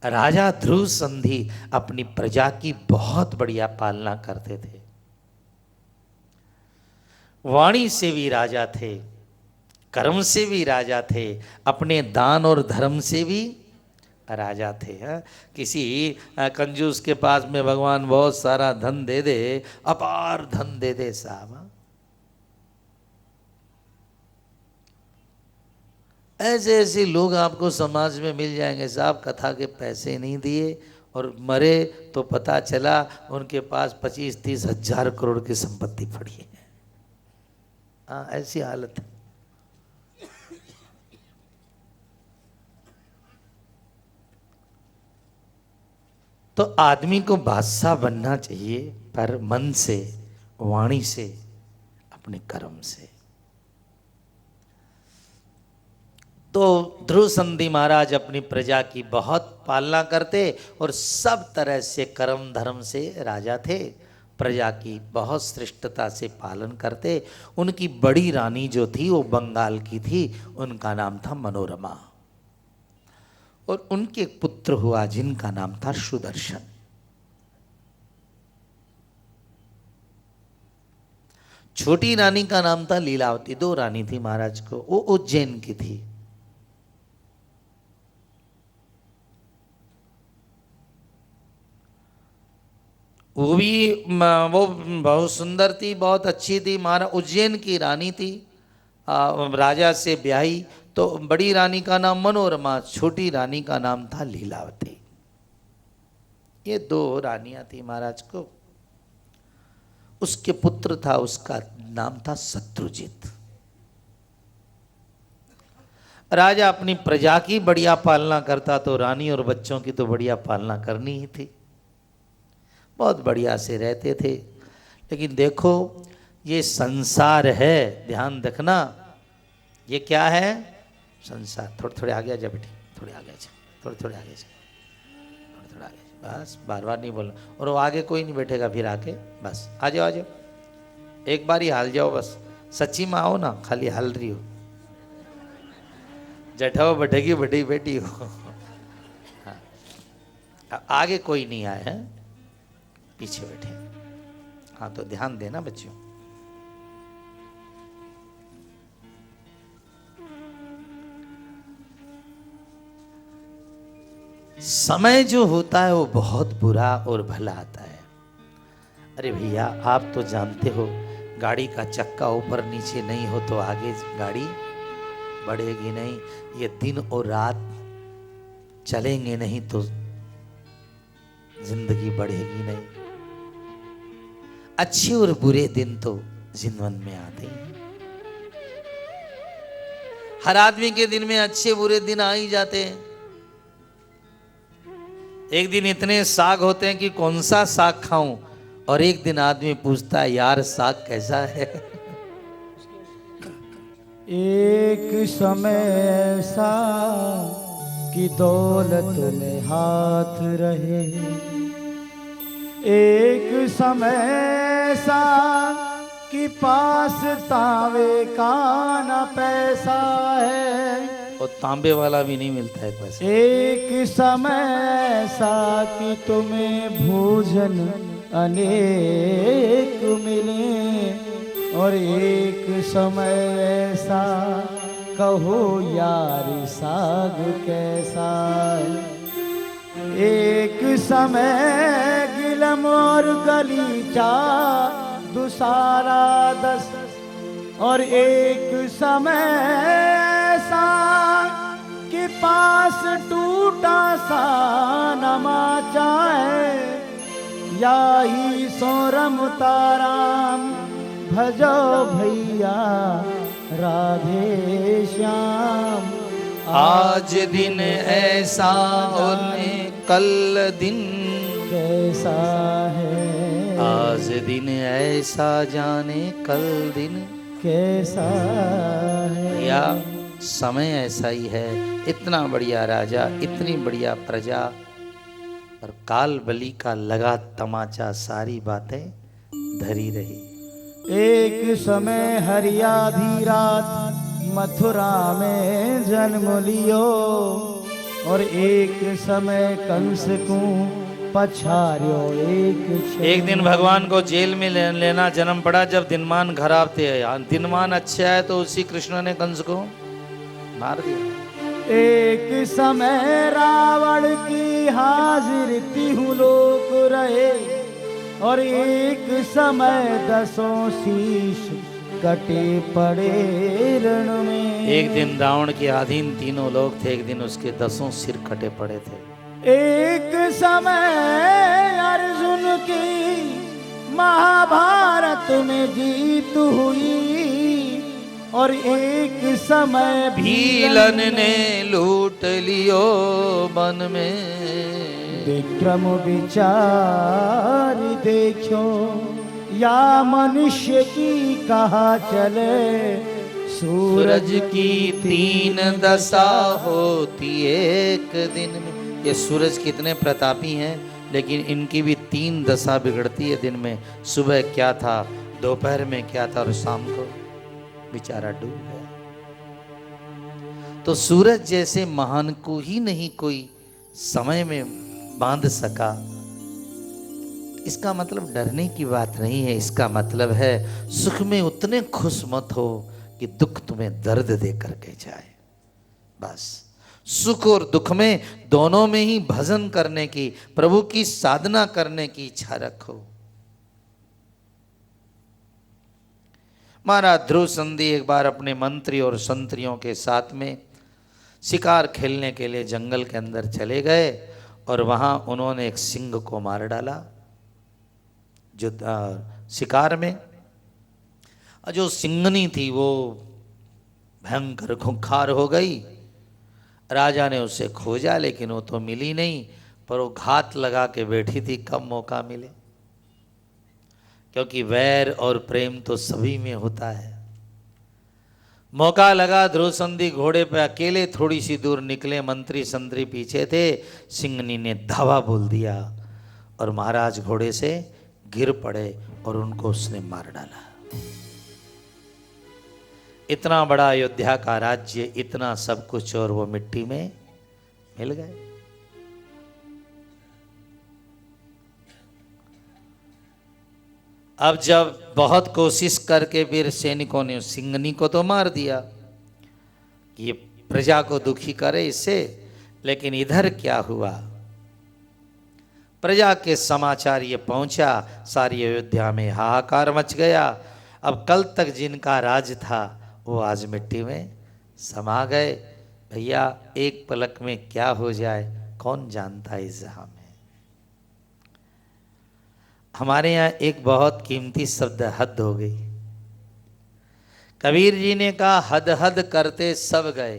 राजा ध्रुव संधि अपनी प्रजा की बहुत बढ़िया पालना करते थे। वाणी से भी राजा थे, कर्म से भी राजा थे, अपने दान और धर्म से भी राजा थे। किसी कंजूस के पास में भगवान बहुत सारा धन दे दे, अपार धन दे दे साहब, ऐसे ऐसे लोग आपको समाज में मिल जाएंगे साहब, कथा के पैसे नहीं दिए और मरे तो पता चला उनके पास 25-30 हजार करोड़ की संपत्ति पड़ी है। हाँ, ऐसी हालत है। तो आदमी को बादशाह बनना चाहिए, पर मन से, वाणी से, अपने कर्म से। तो ध्रुव संधि महाराज अपनी प्रजा की बहुत पालना करते और सब तरह से कर्म धर्म से राजा थे। प्रजा की बहुत श्रेष्ठता से पालन करते। उनकी बड़ी रानी जो थी वो बंगाल की थी, उनका नाम था मनोरमा, और उनके एक पुत्र हुआ जिनका नाम था सुदर्शन। छोटी रानी का नाम था लीलावती। दो रानी थी महाराज को, वो उज्जैन की थी। वो बहुत सुंदर थी, बहुत अच्छी थी। महाराज उज्जैन की रानी थी, राजा से ब्याही। तो बड़ी रानी का नाम मनोरमा, छोटी रानी का नाम था लीलावती। ये दो रानियां थी महाराज को। उसके पुत्र था, उसका नाम था शत्रुजित। राजा अपनी प्रजा की बढ़िया पालना करता तो रानी और बच्चों की तो बढ़िया पालना करनी ही थी। बहुत बढ़िया से रहते थे। लेकिन देखो ये संसार है, ध्यान रखना, ये क्या है? संसार। थोड़े थोड़े आगे आ जा बेटी, थोड़े आगे आ जा, थोड़े थोड़े आगे जा, थोड़े थोड़े आगे जा। बस बार बार नहीं बोलना। और वो आगे कोई नहीं बैठेगा फिर आके, बस आ जाओ आ जाओ, एक बार ही हाल जाओ बस। सच्ची में आओ ना, खाली हाल रही हो, जठाओ बैठेगी बैठी बेटी हो। हाँ, आगे कोई नहीं आया है, पीछे बैठे। हाँ तो ध्यान देना बच्चों। समय जो होता है वो बहुत बुरा और भला आता है। अरे भैया आप तो जानते हो, गाड़ी का चक्का ऊपर नीचे नहीं हो तो आगे गाड़ी बढ़ेगी नहीं। ये दिन और रात चलेंगे नहीं तो जिंदगी बढ़ेगी नहीं। अच्छे और बुरे दिन तो जीवन में आते हैं। हर आदमी के दिन में अच्छे बुरे दिन आ ही जाते हैं। एक दिन इतने साग होते हैं कि कौन सा साग खाऊं, और एक दिन आदमी पूछता है यार साग कैसा है। एक समय ऐसा कि दौलत में हाथ रहे, एक समय ऐसा कि पास तांबे का न पैसा है, और तांबे वाला भी नहीं मिलता है पैसा। एक समय ऐसा कि तुम्हें भोजन अनेक मिले, और एक समय ऐसा कहो यार साग कैसा है। एक समय गिलम और गलीचा दुसारा 10, और एक समय ऐसा कि पास टूटा सा नमाचा है। या ही सोरम ताराम भजो भैया राधे श्याम। आज दिन ऐसा और कल दिन कैसा है, आज दिन ऐसा जाने कल दिन कैसा है। या समय ऐसा ही है, इतना बढ़िया राजा, इतनी बढ़िया प्रजा, पर काल बलि का लगा तमाचा, सारी बातें धरी रही। एक समय हरियाधिराज मथुरा में जन्म लियो, और एक समय कंस को पछार्यो एक दिन भगवान को जेल में लेना जन्म पड़ा जब दिनमान खराब थे। दिनमान अच्छा है तो उसी कृष्ण ने कंस को मार दिया। एक समय रावण की हाजिर तिहु लोक रहे, और एक समय 10 शीश कटे पड़े रण में। एक दिन रावण के अधीन तीनों लोग थे, एक दिन उसके 10 सिर कटे पड़े थे। एक समय अर्जुन की महाभारत में जीत हुई, और एक समय भीलन ने लूट लियो वन में। विक्रम विचार देखो, या मनुष्य की कहा चले, सूरज की 3 दशा होती एक दिन में। ये सूरज कितने प्रतापी हैं, लेकिन इनकी भी 3 दशा बिगड़ती है दिन में। सुबह क्या था, दोपहर में क्या था, और शाम को बेचारा डूब गया। तो सूरज जैसे महान को ही नहीं कोई समय में बांध सका। इसका मतलब डरने की बात नहीं है, इसका मतलब है सुख में उतने खुश मत हो कि दुख तुम्हें दर्द दे करके जाए। बस सुख और दुख में, दोनों में ही भजन करने की, प्रभु की साधना करने की इच्छा रखो। महाराज ध्रुव संधि एक बार अपने मंत्री और संतरियों के साथ में शिकार खेलने के लिए जंगल के अंदर चले गए, और वहां उन्होंने एक सिंह को मार डाला जो शिकार में। और जो सिंहनी थी वो भयंकर खूंखार हो गई। राजा ने उसे खोजा लेकिन वो तो मिली नहीं, पर वो घात लगा के बैठी थी, कब मौका मिले। क्योंकि वैर और प्रेम तो सभी में होता है। मौका लगा, ध्रुव संधि घोड़े पे अकेले थोड़ी सी दूर निकले, मंत्री संतरी पीछे थे। सिंहनी ने धावा बोल दिया और महाराज घोड़े से गिर पड़े और उनको उसने मार डाला। इतना बड़ा अयोध्या का राज्य, इतना सब कुछ, और वो मिट्टी में मिल गए। अब जब बहुत कोशिश करके वीर सैनिकों ने सिंहनी को तो मार दिया कि ये प्रजा को दुखी करे इससे, लेकिन इधर क्या हुआ, प्रजा के समाचार ये पहुंचा, सारी अयोध्या में हाहाकार मच गया। अब कल तक जिनका राज था वो आज मिट्टी में समा गए। भैया एक पलक में क्या हो जाए कौन जानता है इस जहां में। हमारे यहाँ एक बहुत कीमती शब्द हद हो गई। कबीर जी ने कहा हद हद करते सब गए,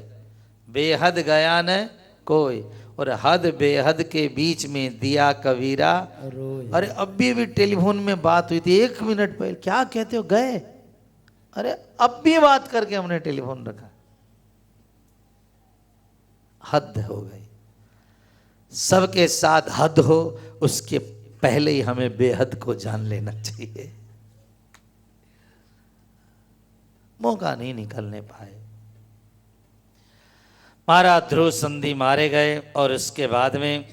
बेहद गया न कोई। और हद बेहद के बीच में दिया कबीरा रोए। अरे अभी भी टेलीफोन में बात हुई थी 1 मिनट पहले, क्या कहते हो गए, अरे अब भी बात करके हमने टेलीफोन रखा। हद हो गई। सबके साथ हद हो, उसके पहले ही हमें बेहद को जान लेना चाहिए। मौका नहीं निकलने पाए। महाराज ध्रुव संधि मारे गए और उसके बाद में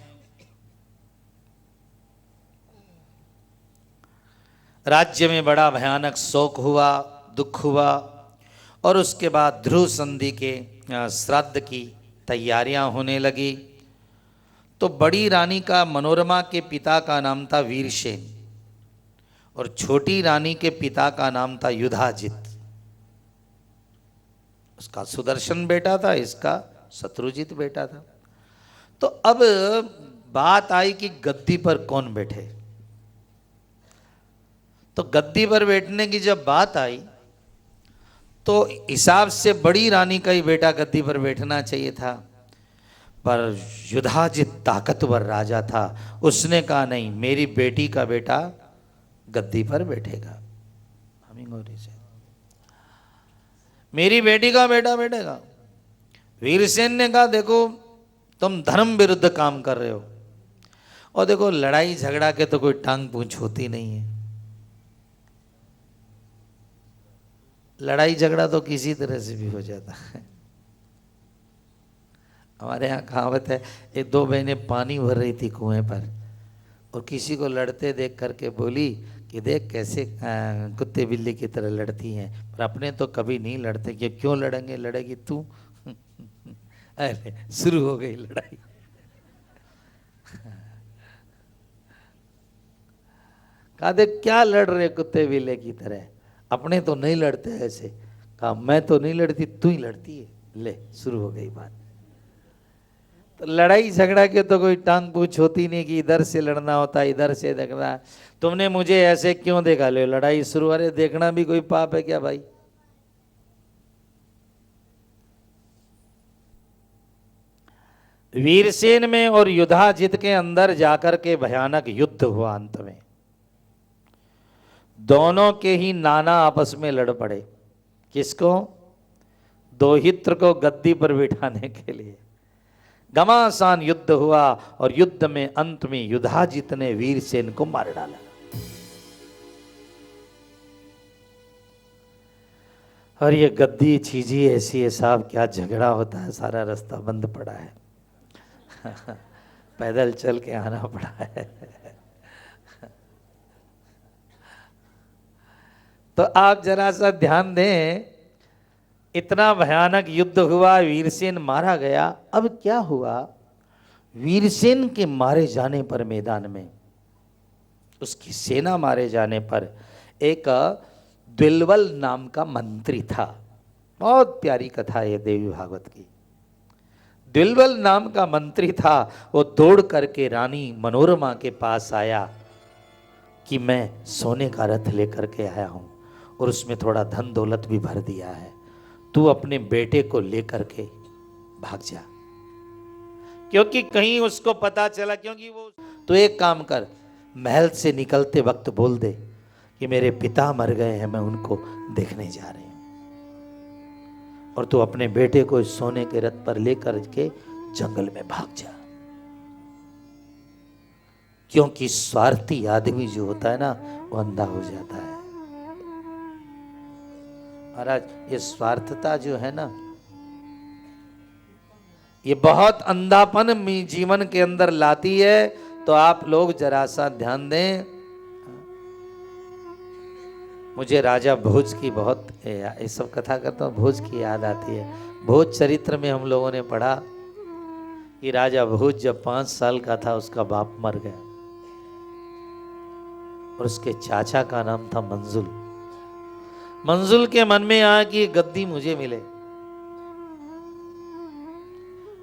राज्य में बड़ा भयानक शोक हुआ, दुख हुआ। और उसके बाद ध्रुव संधि के श्राद्ध की तैयारियां होने लगी। तो बड़ी रानी का, मनोरमा के पिता का नाम था वीरसेन, और छोटी रानी के पिता का नाम था युधाजित। उसका सुदर्शन बेटा था, इसका शत्रुजित बेटा था। तो अब बात आई कि गद्दी पर कौन बैठे। तो गद्दी पर बैठने की जब बात आई तो हिसाब से बड़ी रानी का ही बेटा गद्दी पर बैठना चाहिए था, पर युधाजित ताकतवर राजा था। उसने कहा नहीं, मेरी बेटी का बेटा गद्दी पर बैठेगा। मेरी बेटी का बेटा बैठेगा। वीरसेन ने कहा देखो तुम धर्म विरुद्ध काम कर रहे हो, और देखो लड़ाई झगड़ा के तो कोई टांग पूंछ होती नहीं है। लड़ाई झगड़ा तो किसी तरह से भी हो जाता है। हमारे यहाँ कहावत है, एक दो बहनें पानी भर रही थी कुएं पर, और किसी को लड़ते देख करके बोली कि देख कैसे कुत्ते बिल्ली की तरह लड़ती हैं, पर अपने तो कभी नहीं लड़ते, कि क्यों लड़ेंगे, लड़ेगी तू। अरे शुरू हो गई लड़ाई। कहा देख क्या लड़ रहे कुत्ते बिल्ले की तरह, अपने तो नहीं लड़ते ऐसे। कहा मैं तो नहीं लड़ती, तू ही लड़ती है। ले शुरू हो गई बात। तो लड़ाई झगड़ा के तो कोई टांग पूछ होती नहीं कि इधर से लड़ना होता है, इधर से देखना। तुमने मुझे ऐसे क्यों देखा, ले लड़ाई शुरू। अरे देखना भी कोई पाप है क्या भाई? वीरसेन में और युधाजित के अंदर जाकर के भयानक युद्ध हुआ। अंत में दोनों के ही नाना आपस में लड़ पड़े। किसको? दोहित्र को गद्दी पर बिठाने के लिए। घमासान युद्ध हुआ, और युद्ध में अंत में युधाजित ने वीरसेन को मार डाला। और ये गद्दी चीज ही ऐसी है साहब, क्या झगड़ा होता है, सारा रास्ता बंद पड़ा है। पैदल चल के आना पड़ा है। तो आप जरा सा ध्यान दें, इतना भयानक युद्ध हुआ, वीरसेन मारा गया। अब क्या हुआ, वीरसेन के मारे जाने पर मैदान में, उसकी सेना मारे जाने पर, एक द्विलवल नाम का मंत्री था। बहुत प्यारी कथा है देवी भागवत की। द्विलवल नाम का मंत्री था, वो दौड़ करके रानी मनोरमा के पास आया कि मैं सोने का रथ लेकर के आया हूं, और उसमें थोड़ा धन दौलत भी भर दिया है, तू अपने बेटे को लेकर के भाग जा, क्योंकि कहीं उसको पता चला, क्योंकि वो, तो एक काम कर, महल से निकलते वक्त बोल दे कि मेरे पिता मर गए हैं, मैं उनको देखने जा रही हूं, और तू अपने बेटे को इस सोने के रथ पर लेकर के जंगल में भाग जा। क्योंकि स्वार्थी आदमी जो होता है ना, वो अंधा हो जाता है। महाराज, ये स्वार्थता जो है ना, ये बहुत अंधापन जीवन के अंदर लाती है। तो आप लोग जरा सा ध्यान दें। मुझे राजा भोज की बहुत, ये सब कथा करता हूँ, भोज की याद आती है। भोज चरित्र में हम लोगों ने पढ़ा कि राजा भोज जब 5 साल का था, उसका बाप मर गया, और उसके चाचा का नाम था मंजुल। मंजुल के मन में आया कि गद्दी मुझे मिले।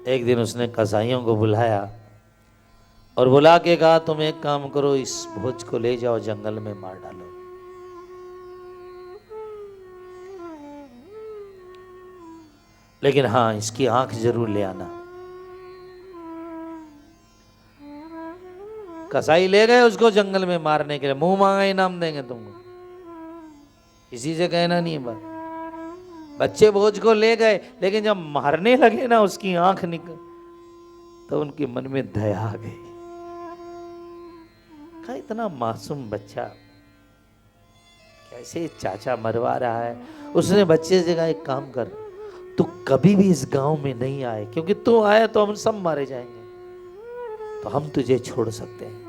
एक दिन उसने कसाईयों को बुलाया और बुला के कहा, तुम एक काम करो, इस भोज को ले जाओ जंगल में मार डालो। लेकिन हाँ, इसकी आंख जरूर ले आना। कसाई ले गए उसको जंगल में मारने के लिए, मुंह मांगा इनाम देंगे तुमको, किसी से कहना नहीं है बात। बच्चे भोज को ले गए, लेकिन जब मारने लगे ना, उसकी आंख निकल, तो उनके मन में दया आ गई। कहा इतना मासूम बच्चा कैसे चाचा मरवा रहा है। उसने बच्चे से कहा, एक काम कर, तू कभी भी इस गांव में नहीं आए, क्योंकि तू आया तो हम सब मारे जाएंगे, तो हम तुझे छोड़ सकते हैं।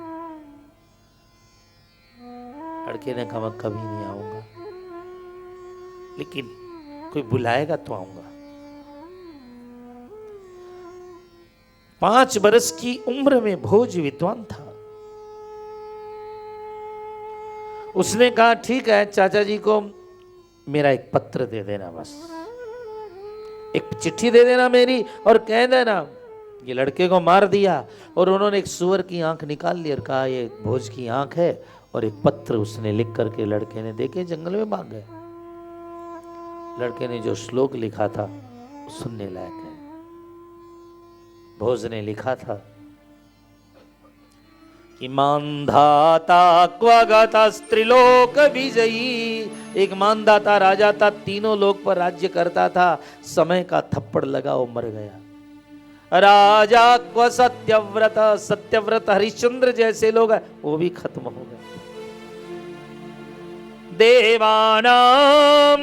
लड़के ने कहा, मैं कभी नहीं आऊंगा, लेकिन कोई बुलाएगा तो आऊंगा। 5 बरस की उम्र में भोज विद्वान था। उसने कहा, ठीक है चाचा जी को मेरा एक पत्र दे देना, बस एक चिट्ठी दे देना मेरी, और कह देना ये लड़के को मार दिया। और उन्होंने एक सुअर की आंख निकाल ली और कहा, ये भोज की आंख है, और एक पत्र उसने लिख करके लड़के ने देके जंगल में भाग गए। लड़के ने जो श्लोक लिखा था सुनने लायक है। भोज ने लिखा था कि मानधाता क्वगतस्त्रिलोक विजयी, एक मानधाता राजा था, तीनों लोक पर राज्य करता था, समय का थप्पड़ लगा वो मर गया। राजा क्व सत्यव्रत, सत्यव्रत हरिश्चंद्र जैसे लोग हैं वो भी खत्म हो गए। देवानां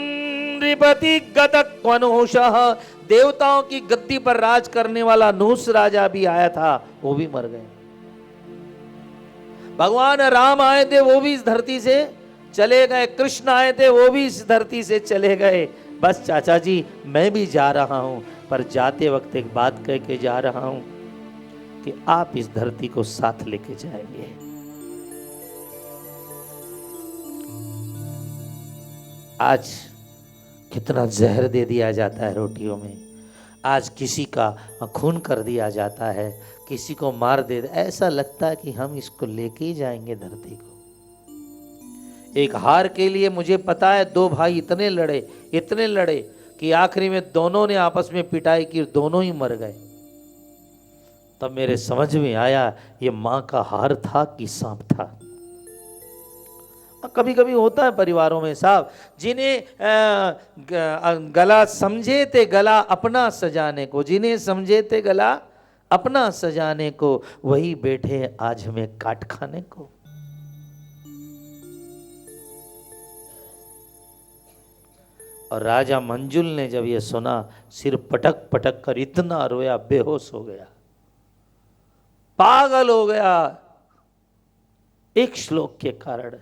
नृपति गतक्वनुषः, देवताओं की गद्दी पर राज करने वाला नूस राजा भी आया था, वो भी मर गए। भगवान राम आए थे, वो भी इस धरती से चले गए। कृष्ण आए थे, वो भी इस धरती से चले गए। बस चाचा जी मैं भी जा रहा हूं, पर जाते वक्त एक बात कह के जा रहा हूं कि आप इस धरती को साथ लेके जाएंगे। आज कितना जहर दे दिया जाता है रोटियों में, आज किसी का खून कर दिया जाता है, किसी को मार दे, ऐसा लगता है कि हम इसको लेके ही जाएंगे धरती को। एक हार के लिए मुझे पता है दो भाई इतने लड़े कि आखिरी में दोनों ने आपस में पिटाई की, दोनों ही मर गए। तब मेरे समझ में आया ये मां का हार था कि सांप था। कभी कभी होता है परिवारों में साहब, जिन्हें गला समझे थे गला अपना सजाने को, जिन्हें समझे थे गला अपना सजाने को, वही बैठे आज हमें काट खाने को। और राजा मंजुल ने जब ये सुना, सिर पटक पटक कर इतना रोया, बेहोश हो गया, पागल हो गया, एक श्लोक के कारण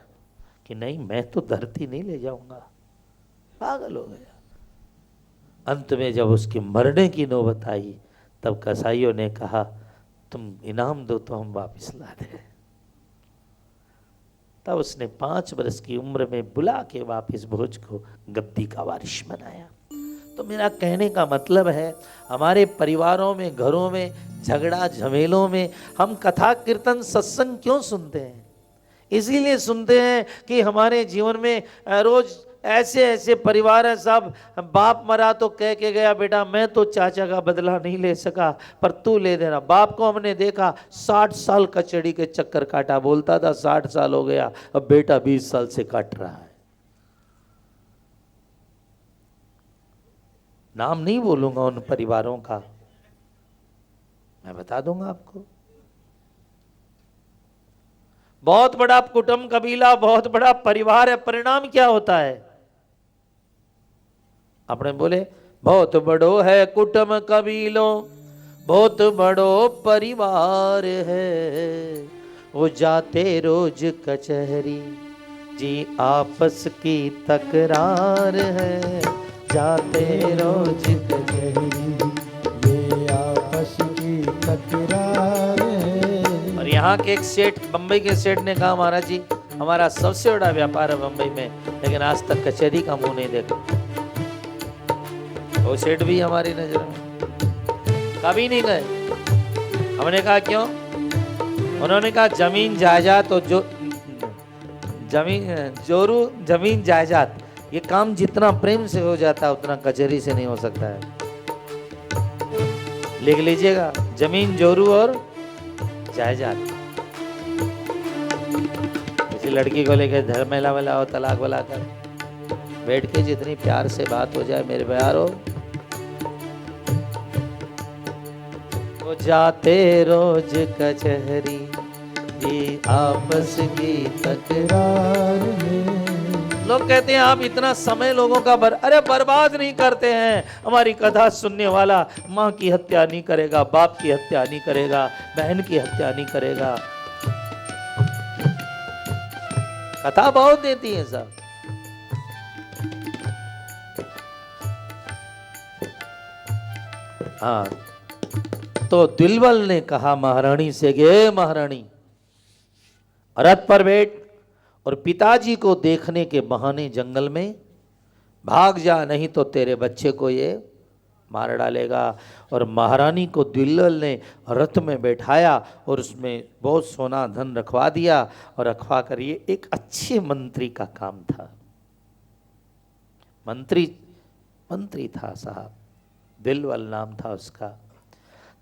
कि नहीं मैं तो धरती नहीं ले जाऊंगा, पागल हो गया। अंत में जब उसकी मरने की नौबत आई, तब कसाईयों ने कहा तुम इनाम दो तो हम वापस ला दें। तब उसने 5 वर्ष की उम्र में बुला के वापस भोज को गद्दी का वारिश बनाया। तो मेरा कहने का मतलब है, हमारे परिवारों में, घरों में, झगड़ा झमेलों में हम कथा कीर्तन सत्संग क्यों सुनते हैं? इसीलिए सुनते हैं कि हमारे जीवन में रोज ऐसे ऐसे परिवार है साहब, बाप मरा तो कह के गया बेटा मैं तो चाचा का बदला नहीं ले सका, पर तू ले देना। बाप को हमने देखा 60 साल कचड़ी के चक्कर काटा, बोलता था 60 साल हो गया, अब बेटा 20 साल से काट रहा है। नाम नहीं बोलूंगा उन परिवारों का, मैं बता दूंगा आपको। बहुत बड़ा कुटुंब कबीला, बहुत बड़ा परिवार है, परिणाम क्या होता है? आपने बोले बहुत बड़ो है कुटुंब कबीलो, बहुत बड़ो परिवार है, वो जाते रोज कचहरी जी आपस की तकरार है, जाते रोज कचहरी ये आपस की तकरार है। और यहाँ के एक सेठ, बंबई के सेठ ने कहा महाराज जी हमारा सबसे बड़ा व्यापार है बंबई में, लेकिन आज तक कचहरी का मुंह नहीं देखा। वो सेठ भी हमारी नजर में कभी नहीं गए। हमने कहा क्यों? उन्होंने कहा जमीन जायदाद तो जो जमीन जायदाद ये काम जितना प्रेम से हो जाता है उतना कचहरी से नहीं हो सकता है। लिख लीजिएगा, जमीन जोरू और जायदाद। किसी लड़की को लेकर धर्मेला वाला हो, तलाक वाला कर, बैठ के जितनी प्यार से बात हो जाए मेरे प्यारो, वो जाते रोज कचहरी ये आपस की तकरार है। लोग कहते हैं आप इतना समय लोगों का अरे बर्बाद नहीं करते हैं। हमारी कथा सुनने वाला माँ की हत्या नहीं करेगा, बाप की हत्या नहीं करेगा, बहन की हत्या नहीं करेगा। कथा बहुत देती है सब। हाँ, तो दिलबल ने कहा महारानी से, गे महारानी रथ पर बैठ और पिताजी को देखने के बहाने जंगल में भाग जा, नहीं तो तेरे बच्चे को ये मार डालेगा। और महारानी को दिलबल ने रथ में बैठाया और उसमें बहुत सोना धन रखवा दिया, और रखवा कर ये एक अच्छे मंत्री का काम था। मंत्री था साहब, दिलबल नाम था उसका।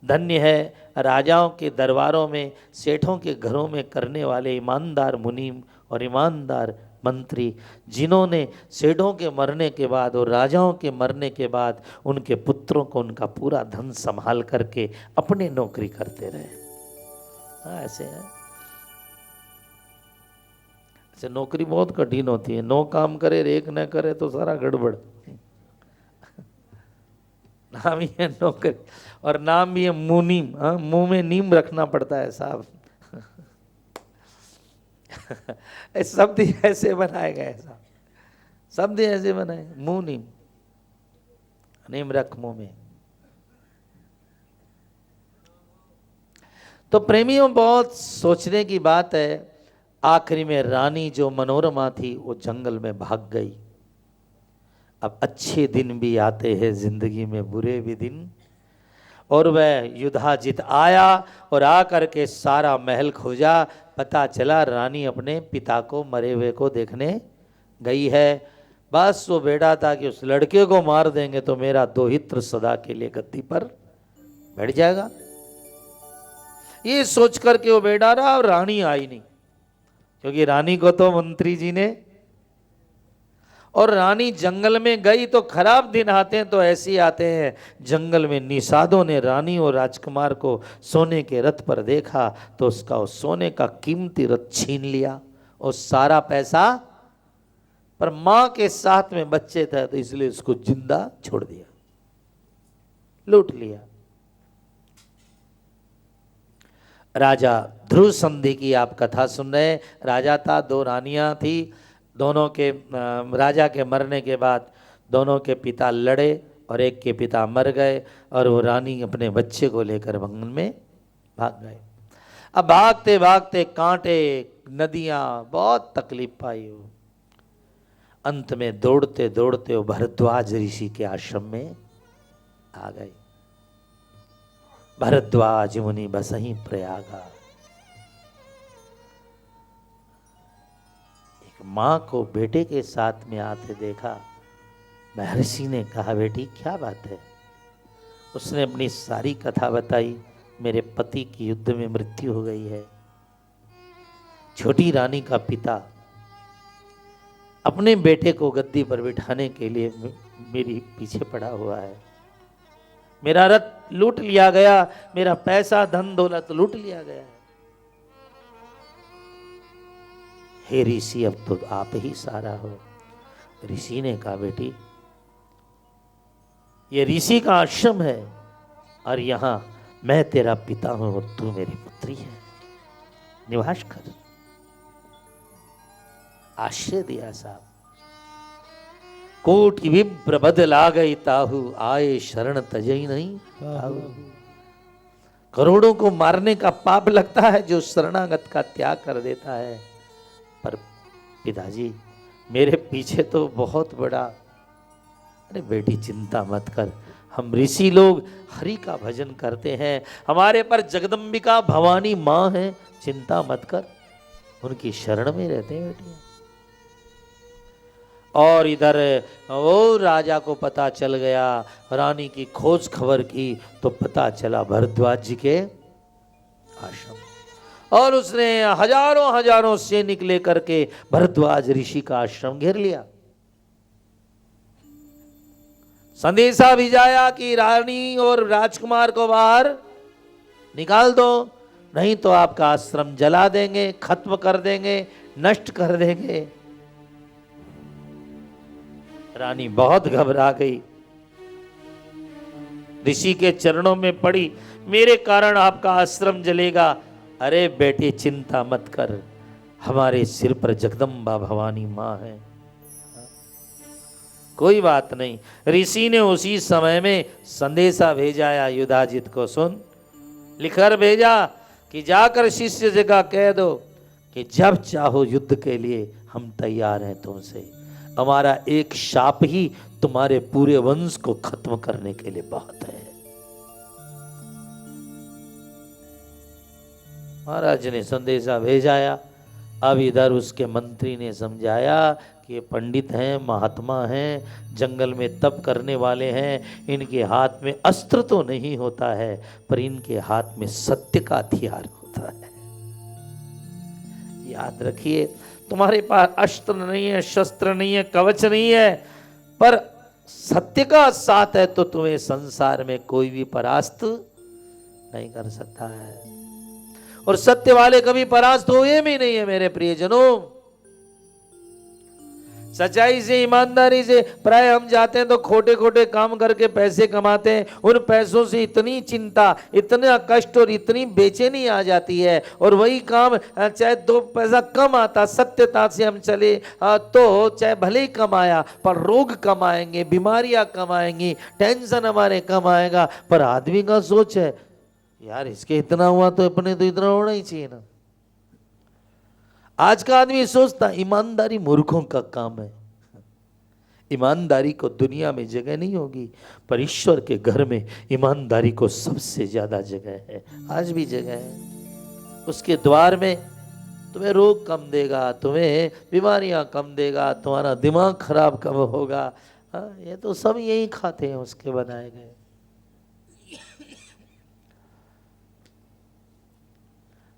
धन्य है राजाओं के दरबारों में, सेठों के घरों में करने वाले ईमानदार मुनीम और ईमानदार मंत्री, जिन्होंने सेठों के मरने के बाद और राजाओं के मरने के बाद उनके पुत्रों को उनका पूरा धन संभाल करके अपनी नौकरी करते रहे। हाँ, ऐसे है। ऐसे नौकरी बहुत कठिन होती है। 9 काम करे, 1 न करे तो सारा गड़बड़। नाम ही है नौकरी और नाम भी है मुनीम। हाँ, मुंह में नीम रखना पड़ता है साहब। शब्द ही ऐसे बनाए गए साहब, शब्द ही ऐसे बनाए, मुंह नीम, नीम रख मुंह में। तो प्रेमियों, बहुत सोचने की बात है। आखिरी में रानी जो मनोरमा थी वो जंगल में भाग गई। अब अच्छे दिन भी आते हैं जिंदगी में, बुरे भी दिन। और वह युधाजित आया और आकर के सारा महल खोजा। पता चला रानी अपने पिता को मरे हुए को देखने गई है। बस वो बेटा था कि उस लड़के को मार देंगे तो मेरा दोहित्र सदा के लिए गद्दी पर बैठ जाएगा। ये सोच करके वो बैठा रहा और रानी आई नहीं, क्योंकि रानी को तो मंत्री जी ने, और रानी जंगल में गई तो खराब दिन आते हैं तो ऐसे ही आते हैं। जंगल में निषादों ने रानी और राजकुमार को सोने के रथ पर देखा तो उसका उस सोने का कीमती रथ छीन लिया और सारा पैसा, पर मां के साथ में बच्चे थे तो इसलिए उसको जिंदा छोड़ दिया, लूट लिया। राजा ध्रुव संधि की आप कथा सुन रहे हैं। राजा था, 2 रानियां थी। दोनों के राजा के मरने के बाद दोनों के पिता लड़े और एक के पिता मर गए और वो रानी अपने बच्चे को लेकर जंगल में भाग गए। अब भागते भागते कांटे, नदियां, बहुत तकलीफ पाई हो। अंत में दौड़ते दौड़ते वो भरद्वाज ऋषि के आश्रम में आ गए। भरद्वाज मुनि बसहि प्रयागा। माँ को बेटे के साथ में आते देखा। महर्षि ने कहा, बेटी क्या बात है? उसने अपनी सारी कथा बताई। मेरे पति की युद्ध में मृत्यु हो गई है। छोटी रानी का पिता अपने बेटे को गद्दी पर बिठाने के लिए मेरी पीछे पड़ा हुआ है। मेरा रथ लूट लिया गया, मेरा पैसा धन दौलत लूट लिया गया है। हे ऋषि, अब तो आप ही सारा हो। ऋषि ने कहा, बेटी ये ऋषि का आश्रम है और यहां मैं तेरा पिता हूं और तू मेरी पुत्री है, निवास कर। आश्रय दिया साहब। कोटि विप्र बद लागई ताहु, आए शरण तजई नहीं ताहु। करोड़ों को मारने का पाप लगता है जो शरणागत का त्याग कर देता है। पर पिताजी मेरे पीछे तो बहुत बड़ा। अरे बेटी चिंता मत कर, हम ऋषि लोग हरि का भजन करते हैं, हमारे पर जगदम्बिका भवानी माँ है, चिंता मत कर, उनकी शरण में रहते हैं बेटी। और इधर वो राजा को पता चल गया, रानी की खोज खबर की तो पता चला भरद्वाज जी के आश्रम, और उसने हजारों हजारों सैनिक लेकर के भरद्वाज ऋषि का आश्रम घेर लिया। संदेशा भिजाया कि रानी और राजकुमार को बाहर निकाल दो, नहीं तो आपका आश्रम जला देंगे, खत्म कर देंगे, नष्ट कर देंगे। रानी बहुत घबरा गई, ऋषि के चरणों में पड़ी, मेरे कारण आपका आश्रम जलेगा। अरे बेटे चिंता मत कर, हमारे सिर पर जगदम्बा भवानी माँ है, कोई बात नहीं। ऋषि ने उसी समय में संदेशा भेजा या युधाजित को, सुन, लिखकर भेजा कि जाकर शिष्य जगह कह दो कि जब चाहो युद्ध के लिए हम तैयार हैं तुमसे, हमारा एक शाप ही तुम्हारे पूरे वंश को खत्म करने के लिए बहुत है। महाराज ने संदेशा भेजाया। अब इधर उसके मंत्री ने समझाया कि ये पंडित हैं, महात्मा हैं, जंगल में तप करने वाले हैं, इनके हाथ में अस्त्र तो नहीं होता है पर इनके हाथ में सत्य का हथियार होता है। याद रखिए, तुम्हारे पास अस्त्र नहीं है, शस्त्र नहीं है, कवच नहीं है, पर सत्य का साथ है तो तुम्हें संसार में कोई भी परास्त नहीं कर सकता है। और सत्य वाले कभी परास्त हुए भी नहीं है मेरे प्रियजनों। सच्चाई से, ईमानदारी से, प्राय हम जाते हैं तो खोटे खोटे काम करके पैसे कमाते हैं। उन पैसों से इतनी चिंता, इतना कष्ट और इतनी बेचैनी आ जाती है। और वही काम चाहे 2 पैसा कम आता, सत्यता से हम चले तो चाहे भले ही कमाया पर रोग कमाएंगे, बीमारियां कमाएंगी, टेंशन हमारे कम आएगा। पर आदमी का सोच है यार इसके इतना हुआ तो अपने तो इतना होना ही चाहिए ना। आज का आदमी सोचता ईमानदारी मूर्खों का काम है। ईमानदारी को दुनिया में जगह नहीं होगी पर ईश्वर के घर में ईमानदारी को सबसे ज्यादा जगह है। आज भी जगह है। उसके द्वार में तुम्हें रोग कम देगा, तुम्हें बीमारियां कम देगा, तुम्हारा दिमाग खराब कम होगा। ये तो सब यही खाते हैं उसके बनाए गए।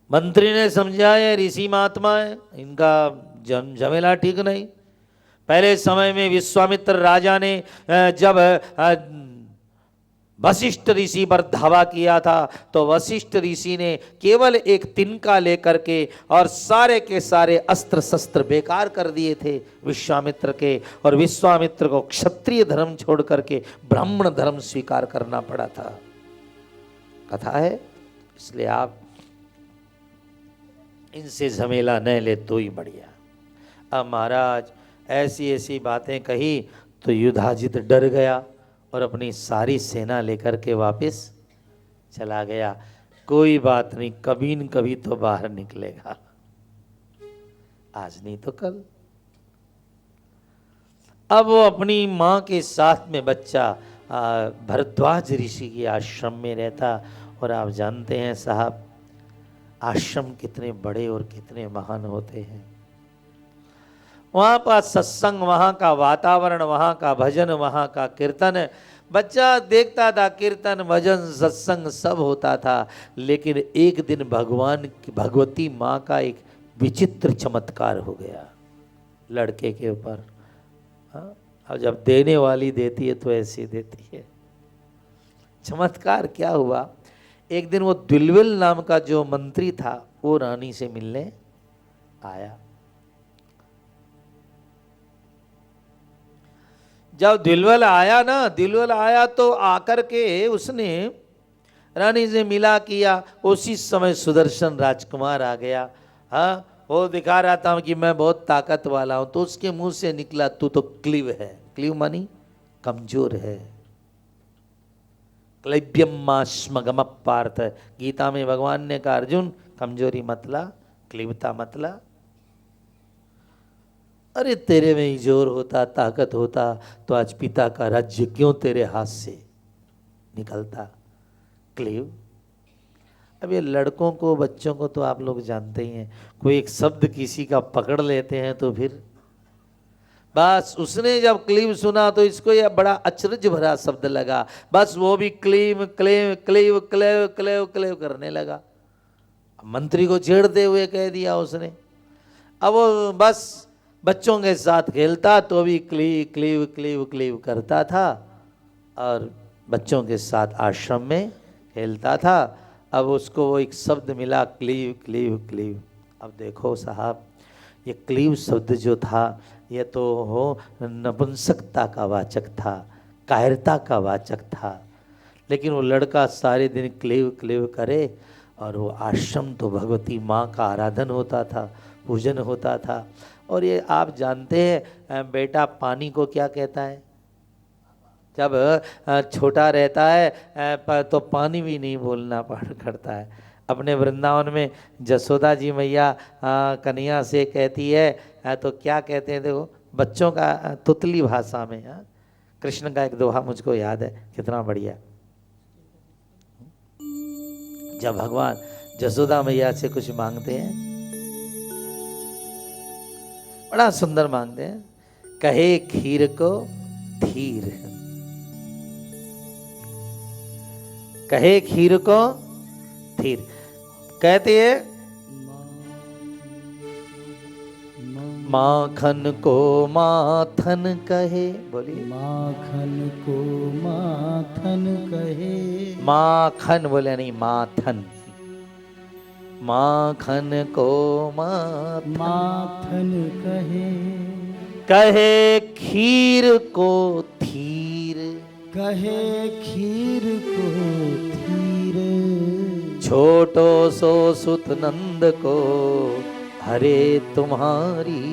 मंत्री ने समझा ये ऋषि महात्मा है, इनका झमेला ठीक नहीं। पहले समय में विश्वामित्र राजा ने जब वशिष्ठ ऋषि पर धावा किया था तो वशिष्ठ ऋषि ने केवल एक तिनका लेकर के और सारे के सारे अस्त्र शस्त्र बेकार कर दिए थे विश्वामित्र के। और विश्वामित्र को क्षत्रिय धर्म छोड़ करके ब्राह्मण धर्म स्वीकार करना पड़ा था। कथा है, इसलिए आप इनसे झमेला न ले तो ही बढ़िया। अब महाराज ऐसी ऐसी बातें कही तो युधाजित डर गया और अपनी सारी सेना लेकर के वापस चला गया। कोई बात नहीं, कभी न कभी तो बाहर निकलेगा, आज नहीं तो कल। अब वो अपनी माँ के साथ में बच्चा भरद्वाज ऋषि के आश्रम में रहता। और आप जानते हैं साहब, आश्रम कितने बड़े और कितने महान होते हैं। वहां का सत्संग, वहां का वातावरण, वहां का भजन, वहां का कीर्तन, बच्चा देखता था कीर्तन भजन सत्संग सब होता था। लेकिन एक दिन भगवती माँ का एक विचित्र चमत्कार हो गया लड़के के ऊपर। अब जब देने वाली देती है तो ऐसी देती है। चमत्कार क्या हुआ, एक दिन वो दिलविल नाम का जो मंत्री था वो रानी से मिलने आया। जब दिलवल आया तो आकर के उसने रानी से मिला किया। उसी समय सुदर्शन राजकुमार आ गया। हाँ, वो दिखा रहा था कि मैं बहुत ताकत वाला हूं। तो उसके मुंह से निकला तू तो क्लीव है। क्लीव मानी कमजोर है। क्लैब्यमाश्मगम पार्थ, गीता में भगवान ने कहा अर्जुन कमजोरी मतला, क्लीवता मतला। अरे तेरे में ही जोर होता, ताकत होता तो आज पिता का राज्य क्यों तेरे हाथ से निकलता। क्लीव। अब ये लड़कों को, बच्चों को तो आप लोग जानते ही हैं, कोई एक शब्द किसी का पकड़ लेते हैं तो फिर बस। उसने जब क्लीव सुना तो इसको यह बड़ा अचरज भरा शब्द लगा। बस वो भी क्लीव क्लीव क्लीव क्लेव क्लेव क्लेव करने लगा। मंत्री को छेड़ते हुए कह दिया उसने। अब वो बस बच्चों के साथ खेलता तो भी क्लीव क्लीव क्लीव क्लीव करता था और बच्चों के साथ आश्रम में खेलता था। अब उसको वो एक शब्द मिला क्लीव क्लीव क्लीव। अब देखो साहब, ये क्लीव शब्द जो था ये तो हो नपुंसकता का वाचक था, कायरता का वाचक था। लेकिन वो लड़का सारे दिन क्लीव क्लीव करे और वो आश्रम तो भगवती माँ का आराधन होता था, पूजन होता था। और ये आप जानते हैं बेटा पानी को क्या कहता है, जब छोटा रहता है तो पानी भी नहीं बोलना करता है। अपने वृंदावन में जसोदा जी मैया कन्हैया से कहती है तो क्या कहते हैं, देखो बच्चों का तुतली भाषा में। कृष्ण का एक दोहा मुझको याद है, कितना बढ़िया। जब भगवान जसोदा मैया से कुछ मांगते हैं, बड़ा सुंदर मांगते हैं कहे खीर को धीर, कहे खीर को धीर। कहते हैं माखन को माथन कहे, बोलिए। माखन को माथन कहे, माखन बोले नहीं, माथन। माखन को माथन, माथन कहे, कहे खीर को धीर, कहे खीर को धीर। छोटो सो सुत नंद को हरे तुम्हारी,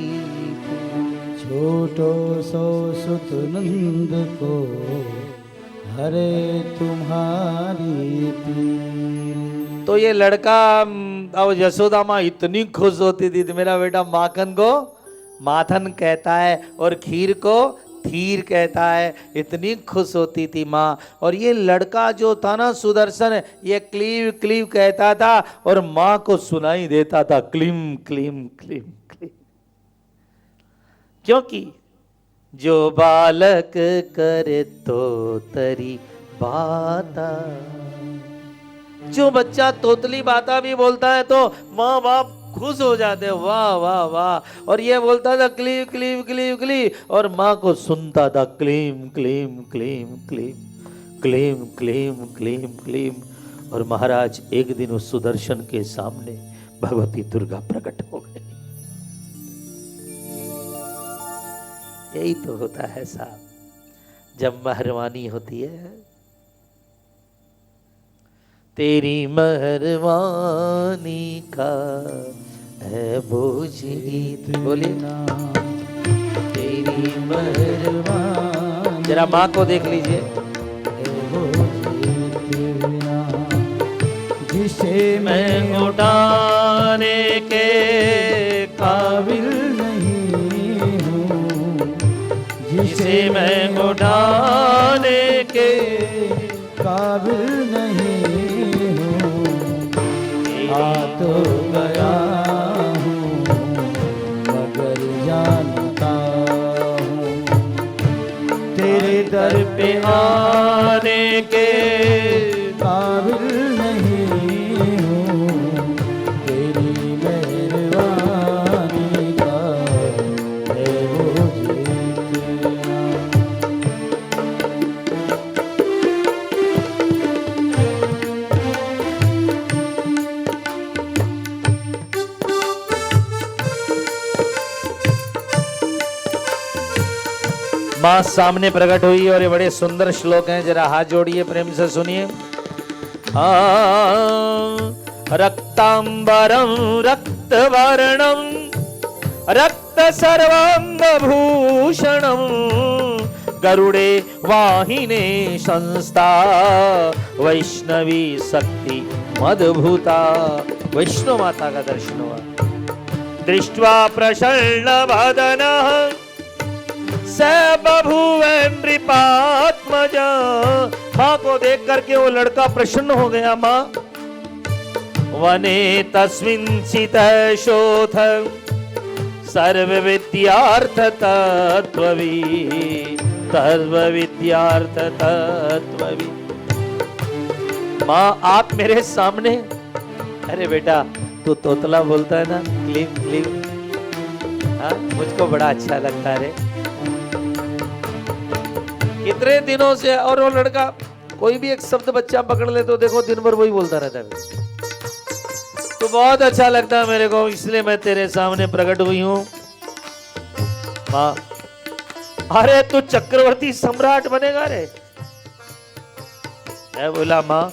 छोटो सो सुत नंद को हरे तुम्हारी पीर। तो ये लड़का अब यशोदा माँ इतनी खुश होती थी, तो मेरा बेटा माखन को माथन कहता है और खीर को धीर कहता है, इतनी खुश होती थी माँ। और ये लड़का जो था ना सुदर्शन, ये क्लीव क्लीव कहता था और माँ को सुनाई देता था क्लीम क्लीम क्लीम क्लीम। क्योंकि जो बालक करे तो तरी बाता, जो बच्चा तोतली बाता भी बोलता है तो माँ बाप खुश हो जाते, वाह वाह वाह। और ये बोलता था क्लीव क्लीव क्लीव क्लीव, और माँ को सुनता था क्लीम क्लीम क्लीम क्लीम क्लीम क्लीम क्लीम क्लीम। और महाराज एक दिन उस सुदर्शन के सामने भगवती दुर्गा प्रकट हो गई। यही तो होता है साहब, जब मेहरबानी होती है। तेरी मेहरबानी का है बोझ गीत, बोलिए। तेरी मेहरबानी, जरा माँ को देख लीजिए। जिसे मैं उठाने के काबिल नहीं हूँ, जिसे मैं उठाने के काबिल नहीं हूँ, आ तो गया हूँ मगर जानता हूँ, तेरे दर पे आने के काबिल नहीं हूँ, तेरी मेहरबानी का है वो जितना। माँ सामने प्रकट हुई और ये बड़े सुंदर श्लोक हैं, जरा हाथ जोड़िए प्रेम से सुनिए। रक्तांबरम रक्तवर्णम रक्त सर्वांग भूषणम गरुड़े वाहिने संस्था वैष्णवी शक्ति मदभूता। वैष्णव माता का दर्शन हुआ। दृष्ट्वा प्रसन्न वदनः स बभूव नृपात्मजा। माँ को देख करके वो लड़का प्रसन्न हो गया। माँ वने तस्मिन् सित शोथ सर्व विद्यार्थ तत्त्ववी, सर्व विद्यार्थ तत्त्ववी। माँ आप मेरे सामने, अरे बेटा तू तोतला बोलता है ना, क्लीम क्लीम, हाँ मुझको बड़ा अच्छा लगता है रे। कितने दिनों से, और वो लड़का कोई भी एक शब्द बच्चा पकड़ ले तो देखो दिन भर वही बोलता रहता है। तो बहुत अच्छा लगता है मेरे को, इसलिए मैं तेरे सामने प्रकट हुई हूं। माँ अरे तू चक्रवर्ती सम्राट बनेगा रे। मैं बोला माँ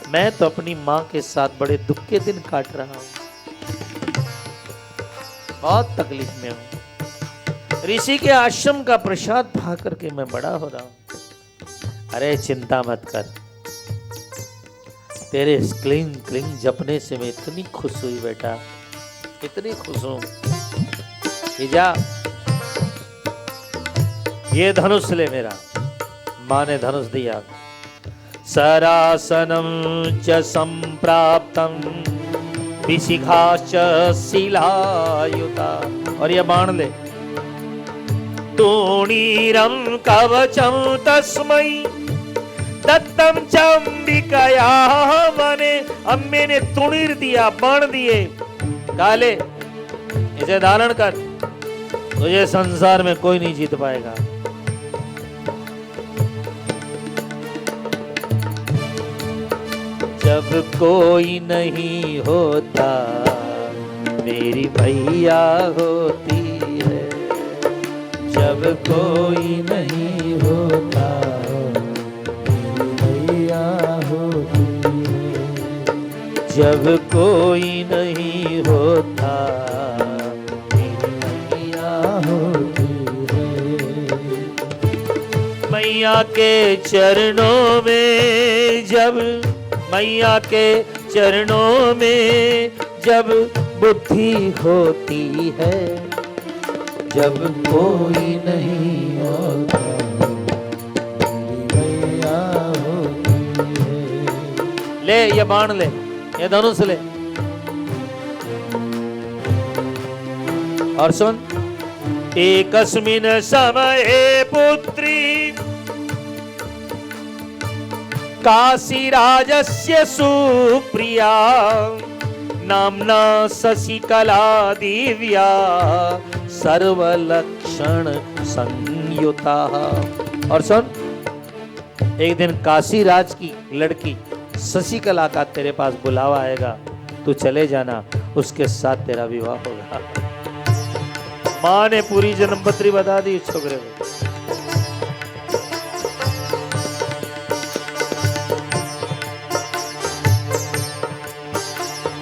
मैं तो अपनी माँ के साथ बड़े दुख के दिन काट रहा हूं, बहुत तकलीफ में हूं। ऋषि के आश्रम का प्रसाद खा करके मैं बड़ा हो रहा हूं। अरे चिंता मत कर, तेरे क्लिंग क्लिंग जपने से मैं इतनी खुश हुई बेटा, इतनी खुश हूं कि जा ये धनुष ले मेरा। माँ ने धनुष दिया। सरासनम च संप्राप्तम विशिखाश्च शिलायुता। और ये बाण ले, तूणीरं कवचं तस्मै दत्तम चंबिकया मने। अम्मे ने तुणीर दिया, बाण दिए, काले इसे धारण कर, तुझे संसार में कोई नहीं जीत पाएगा। जब कोई नहीं होता मेरी मैया होती है, जब कोई नहीं होता मेरी मैया होती है, जब कोई नहीं होता मेरी मैया होती है। मैया के चरणों में जब, मैया के चरणों में जब बुद्धि होती है, जब कोई नहीं होता मेरी मैया होती है। ले ये बाण ले, ये धनुष ले, और सुन। एकस्मिन् समये पुत्री काशीराजस्य सुप्रिया नाम्ना शशिकला दिव्या सर्वलक्षण संयुता। और सुन, एक दिन काशीराज की लड़की शशिकला का तेरे पास बुलावा आएगा, तू चले जाना, उसके साथ तेरा विवाह होगा। माँ ने पूरी जन्मपत्री बता दी छोकरे को।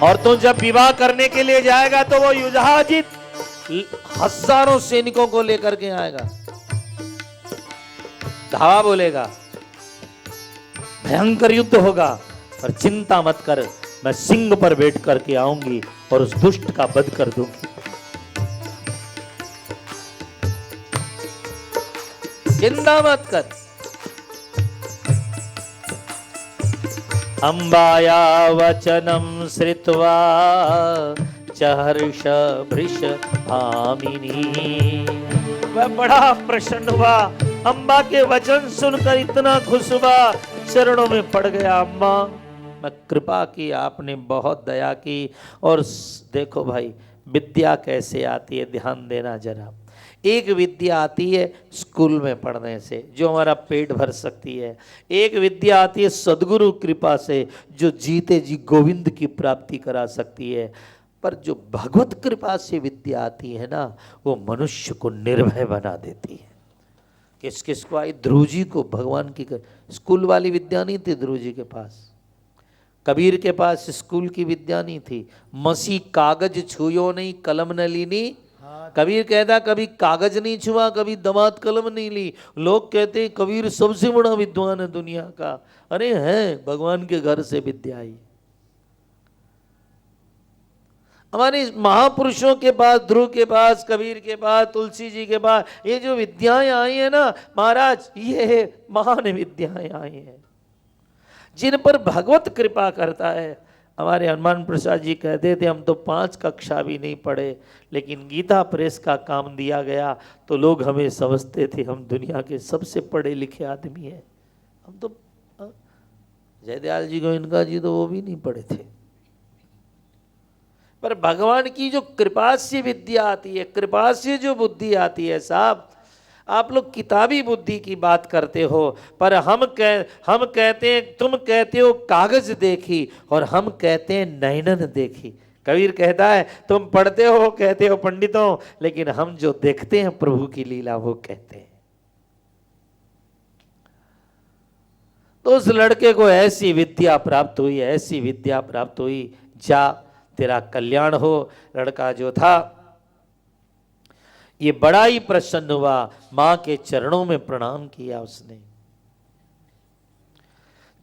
और तू जब विवाह करने के लिए जाएगा तो वो युधाजित हजारों सैनिकों को लेकर के आएगा, धावा बोलेगा, भयंकर युद्ध होगा, पर चिंता मत कर, मैं सिंह पर बैठ करके आऊंगी और उस दुष्ट का वध कर दूंगी। चिंता मत कर। अम्बाया वचनं श्रुत्वा चहर्ष भृश भामिनी। वह बड़ा प्रसन्न हुआ, अम्बा के वचन सुनकर इतना खुश हुआ, चरणों में पड़ गया। अम्मा, मैं कृपा की, आपने बहुत दया की। और देखो भाई, विद्या कैसे आती है, ध्यान देना जरा। एक विद्या आती है स्कूल में पढ़ने से, जो हमारा पेट भर सकती है। एक विद्या आती है सद्गुरु कृपा से, जो जीते जी गोविंद की प्राप्ति करा सकती है। पर जो भगवत कृपा से विद्या आती है ना, वो मनुष्य को निर्भय बना देती है। किस किस को आई? ध्रुव जी को भगवान की स्कूल वाली विद्या नहीं थी ध्रुव जी के पास। कबीर के पास स्कूल की विद्या नहीं थी। मसी कागज छुयो नहीं कलम न लीनी। कबीर कहता कभी कागज नहीं छुआ, कभी दमात कलम नहीं ली। लोग कहते कबीर सबसे बड़ा विद्वान है दुनिया का। अरे है, भगवान के घर से विद्या आई। हमारे महापुरुषों के पास, ध्रुव के पास, कबीर के पास, तुलसी जी के पास, ये जो विद्याएं आई है ना महाराज, ये महान विद्याएं आई हैं जिन पर भगवत कृपा करता है। हमारे हनुमान प्रसाद जी कहते थे हम तो 5 कक्षा भी नहीं पढ़े, लेकिन गीता प्रेस का काम दिया गया तो लोग हमें समझते थे हम दुनिया के सबसे पढ़े लिखे आदमी हैं। हम तो जयदयाल जी गोविंदा जी तो वो भी नहीं पढ़े थे। पर भगवान की जो कृपा से विद्या आती है, कृपा से जो बुद्धि आती है साहब, आप लोग किताबी बुद्धि की बात करते हो, पर हम कहते हैं, तुम कहते हो कागज देखी और हम कहते हैं नैनन देखी। कबीर कहता है तुम पढ़ते हो, कहते हो पंडितों, लेकिन हम जो देखते हैं प्रभु की लीला वो कहते हैं। तो उस लड़के को ऐसी विद्या प्राप्त हुई, ऐसी विद्या प्राप्त हुई, जा तेरा कल्याण हो। लड़का जो था ये बड़ा ही प्रसन्न हुआ, मां के चरणों में प्रणाम किया उसने।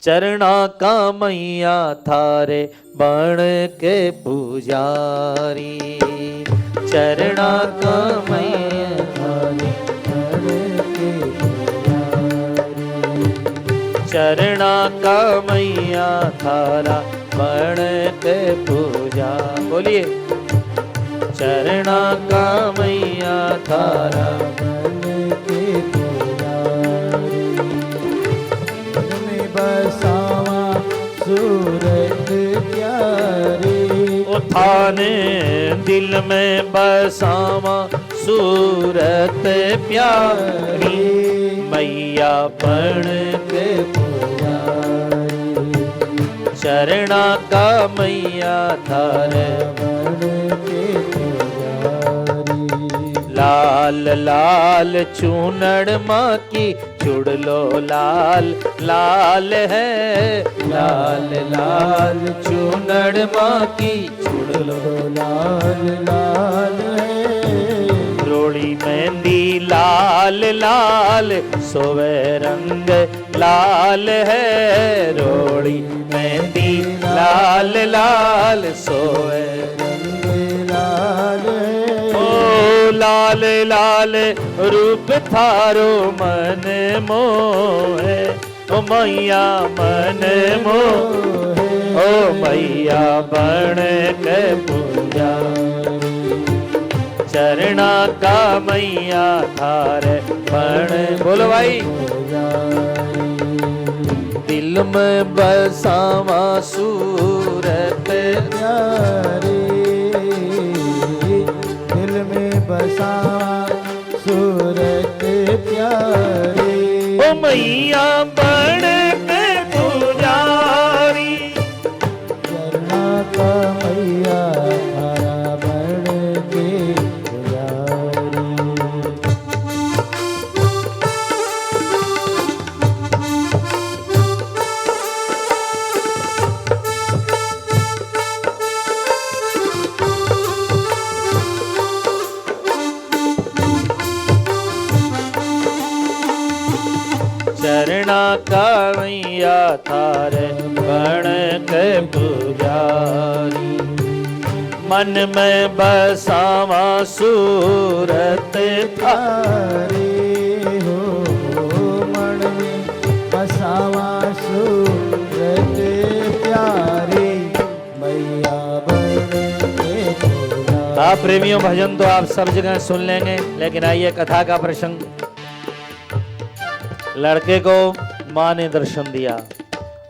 चरणा का मैया थारे बण के पुजारी, चरणा का मैया थारे बण के पुजारी, चरणा का मैया थारा बण के पूजा। बोलिए, चरणा का मैया थारा बन आने दिल में बसावा सूरत प्यारी मैया बन के चरणा का मैया थारे लाल लाल चूनड़ माँ की चुड़लो लाल लाल है लाल लाल चूनड़ माँ की चुड़लो लाल लाल है रोड़ी मेहंदी लाल लाल सोवे रंग लाल है रोड़ी मेहंदी लाल लाल सोवे रंग लाल है ओ लाल लाल रूप थारो मन मोहे ओ मैया मन मोहे ओ मैया बन के पूजा चरणा का मैया थारे बन बोलो भाई दिल में बसावा सूरत प्यारे दिल में बसा सूरत प्यारे ओ मैया बन के पुजारी चरणा का मैया थारा बन के पुजारी चरणा का मैया थारे बन के पुजारी मन में बसावा सूरत थारे हो मन में बसावा सूरत प्यारे मैया बन के पुजारी। आप प्रेमियों भजन तो आप सब जगह सुन लेंगे लेकिन आइए कथा का प्रसंग लड़के को माँ ने दर्शन दिया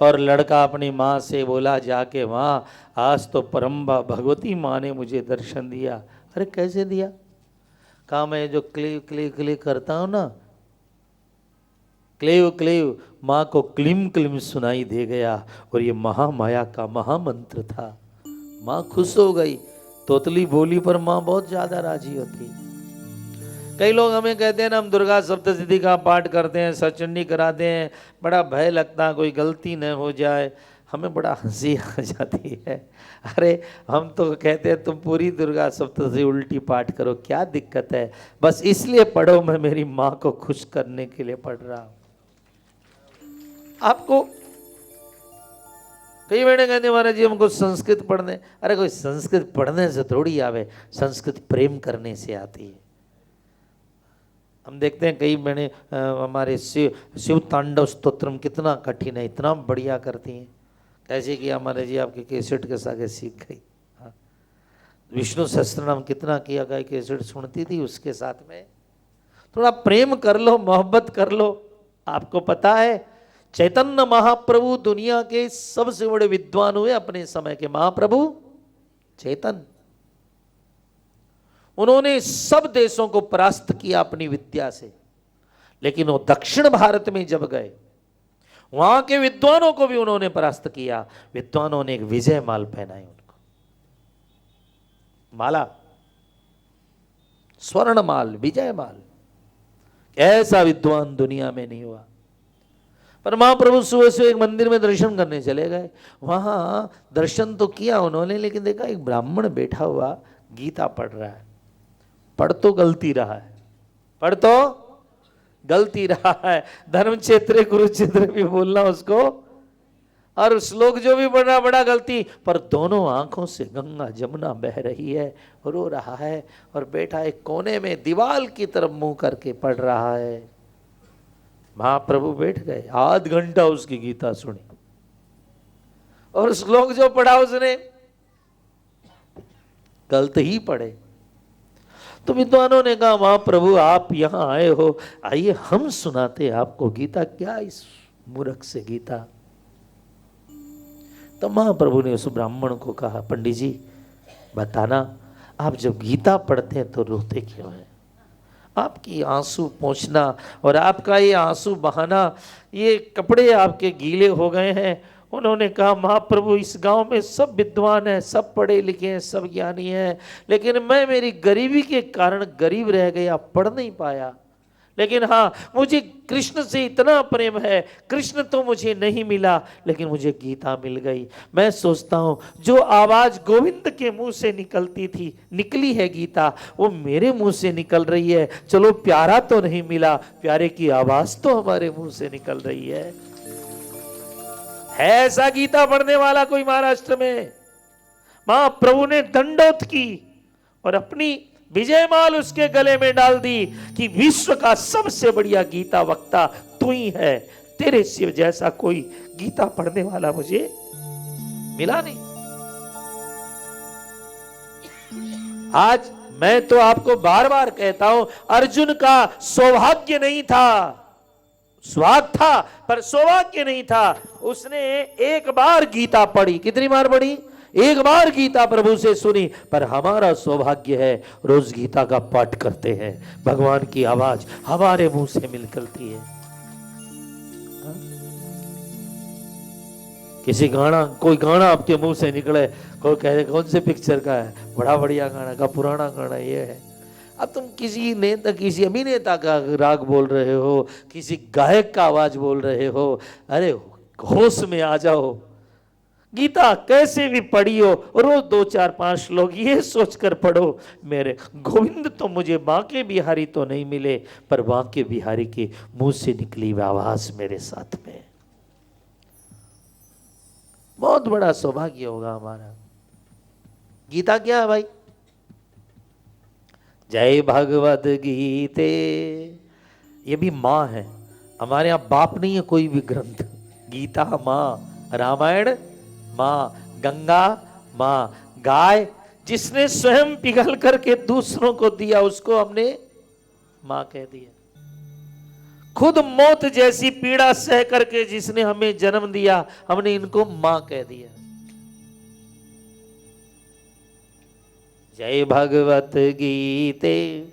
और लड़का अपनी माँ से बोला जाके माँ आज तो परम भगवती माँ ने मुझे दर्शन दिया। अरे कैसे दिया? कहा मैं जो क्लीव क्लीव क्लीव करता हूँ ना क्लीव क्लीव माँ को क्लीम क्लीम सुनाई दे गया और ये महामाया का महामंत्र था। माँ खुश हो गई। तोतली बोली पर माँ बहुत ज्यादा राजी होती। कई लोग हमें कहते हैं ना हम दुर्गा सप्तशती का पाठ करते हैं सचंडी कराते हैं बड़ा भय लगता कोई गलती न हो जाए हमें बड़ा हंसी आ जाती है। अरे हम तो कहते हैं तुम पूरी दुर्गा सप्तशती उल्टी पाठ करो क्या दिक्कत है बस इसलिए पढ़ो मैं मेरी माँ को खुश करने के लिए पढ़ रहा हूँ। आपको कई बहने कहते महाराज जी हमको संस्कृत पढ़ने अरे कोई संस्कृत पढ़ने से थोड़ी आवे संस्कृत प्रेम करने से आती है। हम देखते हैं कई बहने हमारे शिव तांडव स्तोत्रम कितना कठिन है इतना बढ़िया करती हैं। कैसे कि हमारे जी आपके कैसेट के सागे सीख गई। हाँ विष्णु सहस्त्रनाम कितना किया गया कैसेट सुनती थी उसके साथ में। थोड़ा प्रेम कर लो मोहब्बत कर लो। आपको पता है चैतन्य महाप्रभु दुनिया के सबसे बड़े विद्वान हुए अपने समय के महाप्रभु चैतन्य। उन्होंने सब देशों को परास्त किया अपनी विद्या से लेकिन वो दक्षिण भारत में जब गए वहां के विद्वानों को भी उन्होंने परास्त किया। विद्वानों ने एक विजय माल पहनाई उनको माला स्वर्ण माल विजय माल। ऐसा विद्वान दुनिया में नहीं हुआ। पर महाप्रभु सुबह से एक मंदिर में दर्शन करने चले गए। वहां दर्शन तो किया उन्होंने लेकिन देखा एक ब्राह्मण बैठा हुआ गीता पढ़ रहा है। पढ़ तो गलती रहा है पढ़ तो गलती रहा है। धर्म क्षेत्र कुरुक्षेत्र भी बोलना उसको और श्लोक जो भी पढ़ रहा बड़ा गलती पर दोनों आंखों से गंगा जमुना बह रही है रो रहा है और बैठा एक कोने में दीवाल की तरफ मुंह करके पढ़ रहा है। महाप्रभु बैठ गए आध घंटा उसकी गीता सुनी और श्लोक जो पढ़ा उसने गलत ही पढ़े। तो विद्वानों ने कहा महाप्रभु आप यहां आए हो आइए हम सुनाते आपको गीता। क्या इस मूर्ख से गीता। तो महाप्रभु ने उस ब्राह्मण को कहा पंडित जी बताना, आप जब गीता पढ़ते हैं तो रोते क्यों हैं? आपकी आंसू पोंछना और आपका ये आंसू बहाना, ये कपड़े आपके गीले हो गए हैं। उन्होंने कहा महाप्रभु इस गांव में सब विद्वान हैं, सब पढ़े लिखे हैं, सब ज्ञानी हैं, लेकिन मैं मेरी गरीबी के कारण गरीब रह गया, पढ़ नहीं पाया। लेकिन हाँ, मुझे कृष्ण से इतना प्रेम है, कृष्ण तो मुझे नहीं मिला लेकिन मुझे गीता मिल गई। मैं सोचता हूँ जो आवाज गोविंद के मुंह से निकलती थी, निकली है गीता, वो मेरे मुंह से निकल रही है। चलो प्यारा तो नहीं मिला, प्यारे की आवाज तो हमारे मुंह से निकल रही है ऐसा गीता पढ़ने वाला कोई महाराष्ट्र में? महाप्रभु ने दंडोत की और अपनी विजयमाल उसके गले में डाल दी कि विश्व का सबसे बढ़िया गीता वक्ता तू ही है, तेरे शिव जैसा कोई गीता पढ़ने वाला मुझे मिला नहीं। आज मैं तो आपको बार बार कहता हूं, अर्जुन का सौभाग्य नहीं था, स्वाद था पर सौभाग्य नहीं था। उसने एक बार गीता पढ़ी, कितनी बार पढ़ी? एक बार गीता प्रभु से सुनी। पर हमारा सौभाग्य है रोज गीता का पाठ करते हैं, भगवान की आवाज हमारे मुंह से निकलती है। किसी गाना, कोई गाना आपके मुंह से निकले, कोई कहे कौन से पिक्चर का है, बड़ा बढ़िया गाना का, पुराना गाना ये है। अब तुम किसी नेता, किसी अभिनेता का राग बोल रहे हो, किसी गायक का आवाज बोल रहे हो, अरे होश में आ जाओ। गीता कैसे भी पढ़ी हो, रोज 2 4 5 लोग ये सोचकर पढ़ो, मेरे गोविंद तो मुझे बांके बिहारी तो नहीं मिले, पर बांके बिहारी के मुंह से निकली हुई आवाज मेरे साथ में। बहुत बड़ा सौभाग्य होगा हमारा। गीता क्या है भाई? जय भगवद गीते, ये भी माँ है हमारे यहाँ, बाप नहीं है कोई भी ग्रंथ। गीता माँ, रामायण माँ, गंगा माँ, गाय जिसने स्वयं पिघल करके दूसरों को दिया उसको हमने माँ कह दिया। खुद मौत जैसी पीड़ा सह करके जिसने हमें जन्म दिया, हमने इनको माँ कह दिया। जय भगवत गीते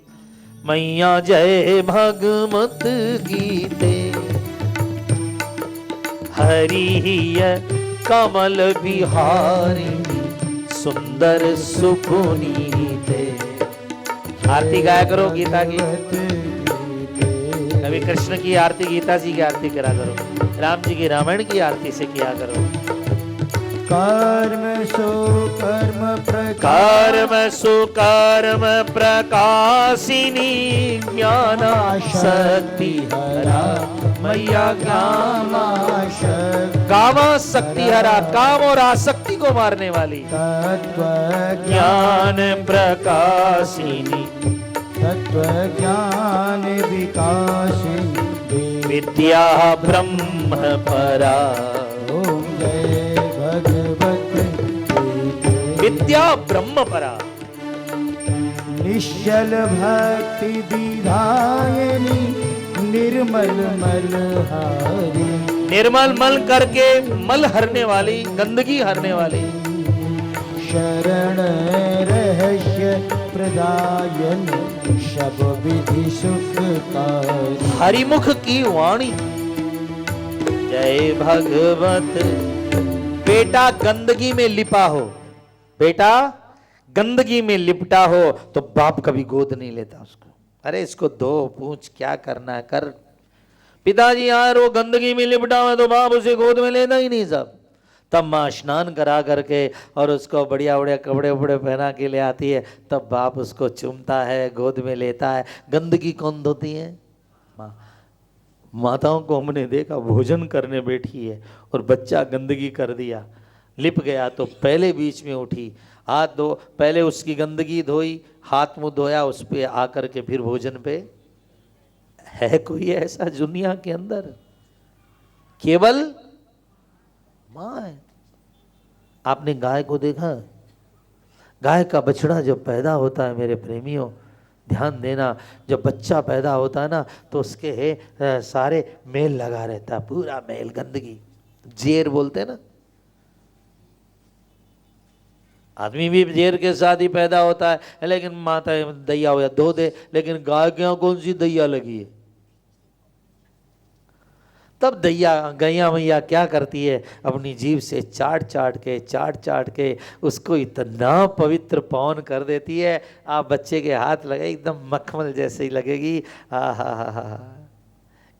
मैया, जय भगवत गीते, हरिय कमल बिहारी सुंदर सुपुनीते। आरती गाया करो गीता की, कभी कृष्ण की आरती, गीता जी की आरती करा करो, राम जी की रामायण की आरती से किया करो। कर्म सुकर्म प्रकाशिनी ज्ञान शक्ति हरा मैया, कामा शक्ति हरा, काम और आसक्ति को मारने वाली, ज्ञान प्रकाशिनी, तत्व ज्ञान विकासिनी, विद्या ब्रह्म परा। ओम जय भगवत विद्या ब्रह्म परा, निश्चल भक्ति विधायिनी, निर्मल मलहारी, निर्मल मल करके मल हरने वाली, गंदगी हरने वाली, शरण रहस्य प्रदायन, शब विधि सुखकारी, हरिमुख की वाणी। जय भगवत। बेटा गंदगी में लिपा हो, बेटा गंदगी में लिपटा हो तो बाप कभी गोद नहीं लेता उसको। अरे इसको धो पूछ, क्या करना है कर। पिताजी यार वो गंदगी में लिपटा हुआ तो बाप उसे गोद में लेना ही नहीं सब। तब माँ स्नान करा करके और उसको बढ़िया बढ़िया कपड़े वपड़े पहना के ले आती है, तब बाप उसको चूमता है, गोद में लेता है। गंदगी कौन धोती है? माँ। माताओं को हमने देखा भोजन करने बैठी है और बच्चा गंदगी कर दिया, लिप गया तो पहले बीच में उठी, हाथ धो, पहले उसकी गंदगी धोई, हाथ मुंह धोया, उस पे आकर के फिर भोजन पे। है कोई ऐसा दुनिया के अंदर? केवल माँ है। आपने गाय को देखा? गाय का बछड़ा जब पैदा होता है मेरे प्रेमियों, ध्यान देना, जब बच्चा पैदा होता है ना तो उसके सारे मेल लगा रहता है, पूरा मेल, गंदगी, जेर बोलते हैं ना। आदमी भी जेर के साथ ही पैदा होता है, लेकिन माता दैया हो या धो दे, लेकिन गाय के यहाँ कौन सी दैया लगी है? तब गैया मैया क्या करती है, अपनी जीभ से चाट चाट के उसको इतना पवित्र पावन कर देती है, आप बच्चे के हाथ लगे एकदम मखमल जैसे ही लगेगी। हा।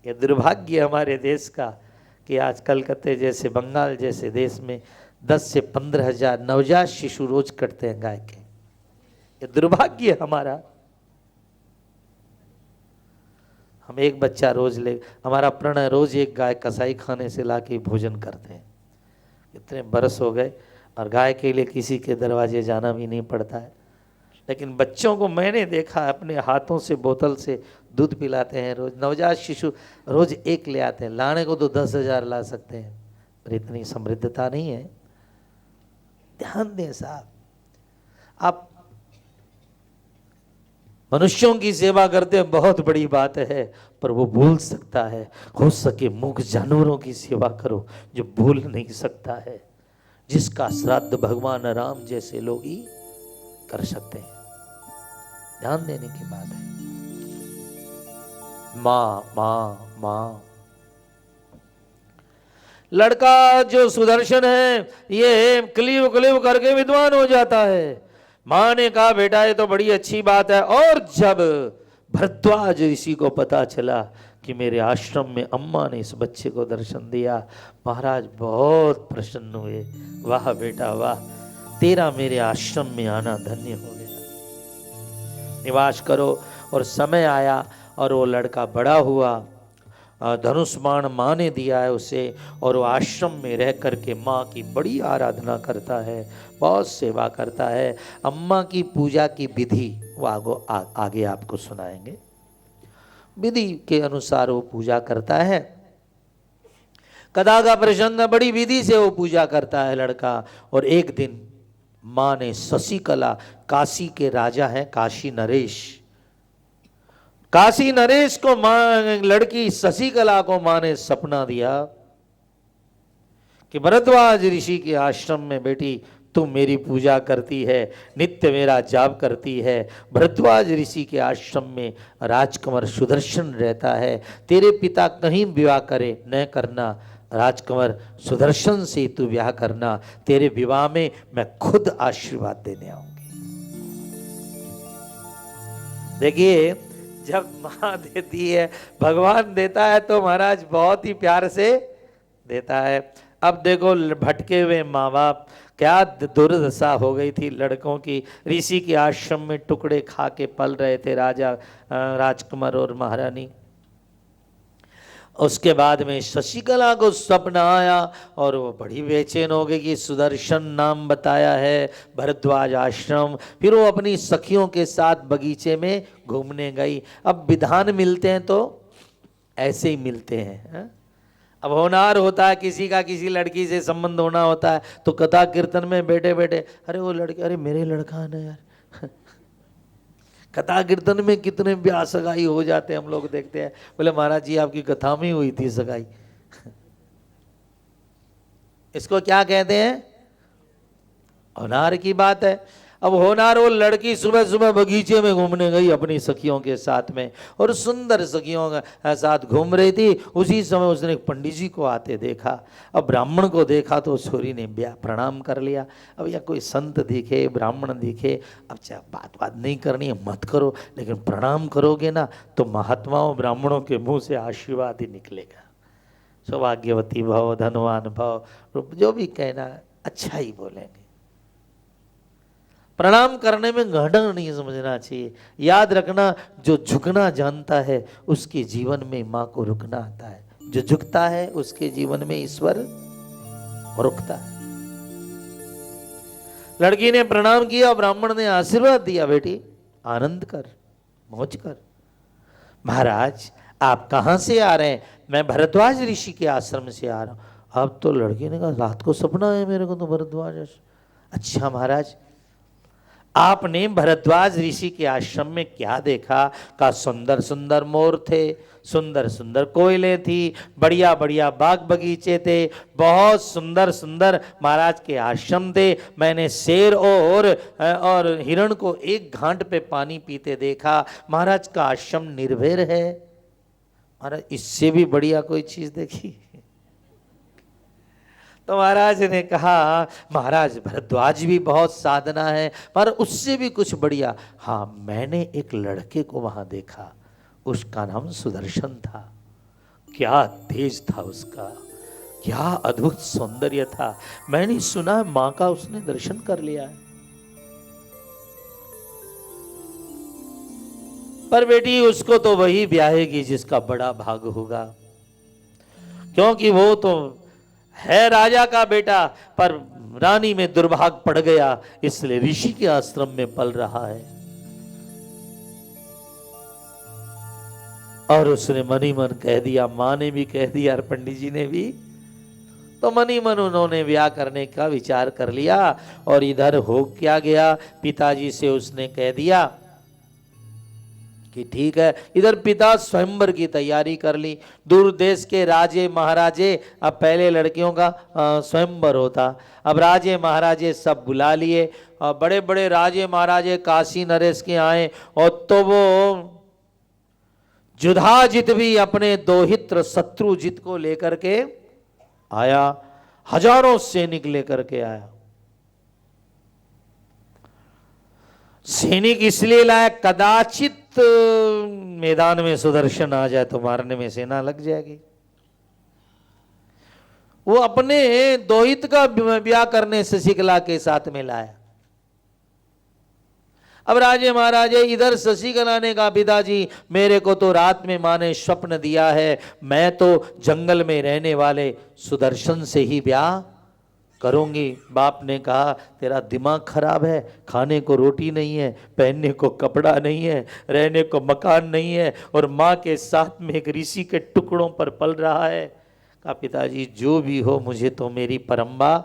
ये दुर्भाग्य हमारे देश का कि आज कलकत्ते जैसे बंगाल जैसे देश में 10 से 15 हजार नवजात शिशु रोज कटते हैं गाय के। ये दुर्भाग्य हमारा। हम एक बच्चा रोज ले, हमारा प्रणय रोज एक गाय कसाई खाने से लाके भोजन करते हैं। इतने बरस हो गए और गाय के लिए किसी के दरवाजे जाना भी नहीं पड़ता है। लेकिन बच्चों को मैंने देखा अपने हाथों से बोतल से दूध पिलाते हैं रोज। नवजात शिशु रोज एक ले आते हैं, लाने को तो 10,000 ला सकते हैं, पर इतनी समृद्धता नहीं है। ध्यान दें साहब, आप मनुष्यों की सेवा करते हैं बहुत बड़ी बात है, पर वो भूल सकता है। हो सके मूक जानवरों की सेवा करो जो भूल नहीं सकता है, जिसका श्राद्ध भगवान राम जैसे लोग ही कर सकते हैं। ध्यान देने की बात है। माँ लड़का जो सुदर्शन है ये क्लीव करके विद्वान हो जाता है। माँ ने कहा बेटा ये तो बड़ी अच्छी बात है। और जब भरद्वाज ऋषि को पता चला कि मेरे आश्रम में अम्मा ने इस बच्चे को दर्शन दिया, महाराज बहुत प्रसन्न हुए। वाह बेटा वाह, तेरा मेरे आश्रम में आना धन्य हो गया, निवास करो। और समय आया और वो लड़का बड़ा हुआ, धनुष बाण माँ ने दिया है उसे, और वो आश्रम में रह करके माँ की बड़ी आराधना करता है, बहुत सेवा करता है। अम्मा की पूजा की विधि वो आगे आपको सुनाएंगे। विधि के अनुसार वो पूजा करता है। कदा का प्रसंग, बड़ी विधि से वो पूजा करता है लड़का। और एक दिन माँ ने शशिकला, काशी के राजा हैं काशी नरेश, काशी नरेश को मां, लड़की शशिकला को मां ने सपना दिया कि भरद्वाज ऋषि के आश्रम में बेटी तुम मेरी पूजा करती है, नित्य मेरा जाप करती है। भरद्वाज ऋषि के आश्रम में राजकुमार सुदर्शन रहता है, तेरे पिता कहीं विवाह करे न करना, राजकुमार सुदर्शन से तू विवाह करना, तेरे विवाह में मैं खुद आशीर्वाद देने आऊंगी। देखिए, जब माँ देती है, भगवान देता है तो महाराज बहुत ही प्यार से देता है। अब देखो भटके हुए माँ बाप, क्या दुर्दशा हो गई थी लड़कों की। ऋषि के आश्रम में टुकड़े खा के पल रहे थे राजकुमार और महारानी। उसके बाद में शशिकला को सपना आया और वो बड़ी बेचैन हो गई कि सुदर्शन नाम बताया है, भरद्वाज आश्रम। फिर वो अपनी सखियों के साथ बगीचे में घूमने गई। अब विधान मिलते हैं तो ऐसे ही मिलते हैं। अब होनार होता है, किसी का किसी लड़की से संबंध होना होता है तो कथा कीर्तन में बैठे बैठे अरे वो लड़की, अरे मेरे लड़का है ना यार। कथा कीर्तन में कितने ब्याह सगाई हो जाते हैं, हम लोग देखते हैं। बोले महाराज जी आपकी कथा में हुई थी सगाई। इसको क्या कहते हैं? होनार की बात है। अब होनार, वो लड़की सुबह सुबह बगीचे में घूमने गई अपनी सखियों के साथ में, और सुंदर सखियों के साथ घूम रही थी। उसी समय उसने एक पंडित जी को आते देखा। अब ब्राह्मण को देखा तो छोरी ने प्रणाम कर लिया। अब या कोई संत दिखे, ब्राह्मण दिखे, अब चाहे बात नहीं करनी है मत करो, लेकिन प्रणाम करोगे ना तो महात्माओं ब्राह्मणों के मुंह से आशीर्वाद ही निकलेगा। सौभाग्यवती भव, धनवान भव, जो भी कहना है अच्छा ही बोलेंगे। प्रणाम करने में घमंड नहीं समझना चाहिए। याद रखना, जो झुकना जानता है उसके जीवन में माँ को रुकना आता है, जो झुकता है उसके जीवन में ईश्वर रुकता है। लड़की ने प्रणाम किया, ब्राह्मण ने आशीर्वाद दिया, बेटी आनंद कर, मौज कर। महाराज आप कहाँ से आ रहे हैं? मैं भरद्वाज ऋषि के आश्रम से आ रहा हूँ। अब तो लड़की ने कहा रात को सपना है मेरे को तो भरद्वाज। अच्छा महाराज, आपने भरद्वाज ऋषि के आश्रम में क्या देखा? का सुंदर सुंदर मोर थे, सुंदर सुंदर कोयलें थी, बढ़िया बढ़िया बाग बगीचे थे, बहुत सुंदर सुंदर महाराज के आश्रम थे। मैंने शेर और हिरण को एक घाट पे पानी पीते देखा। महाराज का आश्रम निर्भय है। महाराज इससे भी बढ़िया कोई चीज देखी? तो महाराज ने कहा, महाराज भरद्वाज भी बहुत साधना है, पर उससे भी कुछ बढ़िया। हाँ, मैंने एक लड़के को वहां देखा, उसका नाम सुदर्शन था। क्या तेज था उसका, क्या अद्भुत सौंदर्य था। मैंने सुना मां का उसने दर्शन कर लिया है। पर बेटी उसको तो वही ब्याहेगी जिसका बड़ा भाग होगा, क्योंकि वो तो है राजा का बेटा, पर रानी में दुर्भाग पड़ गया, इसलिए ऋषि के आश्रम में पल रहा है। और उसने मनी मन कह दिया, मां ने भी कह दिया और पंडित जी ने भी। तो मनी मन उन्होंने ब्याह करने का विचार कर लिया। और इधर हो क्या गया, पिताजी से उसने कह दिया कि ठीक है। इधर पिता स्वयंवर की तैयारी कर ली। दूर देश के राजे महाराजे, अब पहले लड़कियों का स्वयंवर होता, अब राजे महाराजे सब बुला लिए। बड़े बड़े राजे महाराजे काशी नरेश के आए। और तो वो युधाजित भी अपने दोहित्र शत्रुजित को लेकर के आया, हजारों सैनिक लेकर के आया। सैनिक इसलिए लाया, कदाचित मैदान में सुदर्शन आ जाए तो मारने में सेना लग जाएगी। वो अपने दोहित का ब्याह करने शशिकला के साथ में लाया। अब राजे महाराजे इधर शशिकला ने कहा, पिताजी मेरे को तो रात में मां ने स्वप्न दिया है, मैं तो जंगल में रहने वाले सुदर्शन से ही ब्याह करूंगी। बाप ने कहा, तेरा दिमाग खराब है, खाने को रोटी नहीं है, पहनने को कपड़ा नहीं है, रहने को मकान नहीं है, और माँ के साथ में एक ऋषि के टुकड़ों पर पल रहा है। कहा, पिताजी जो भी हो, मुझे तो मेरी परम्बा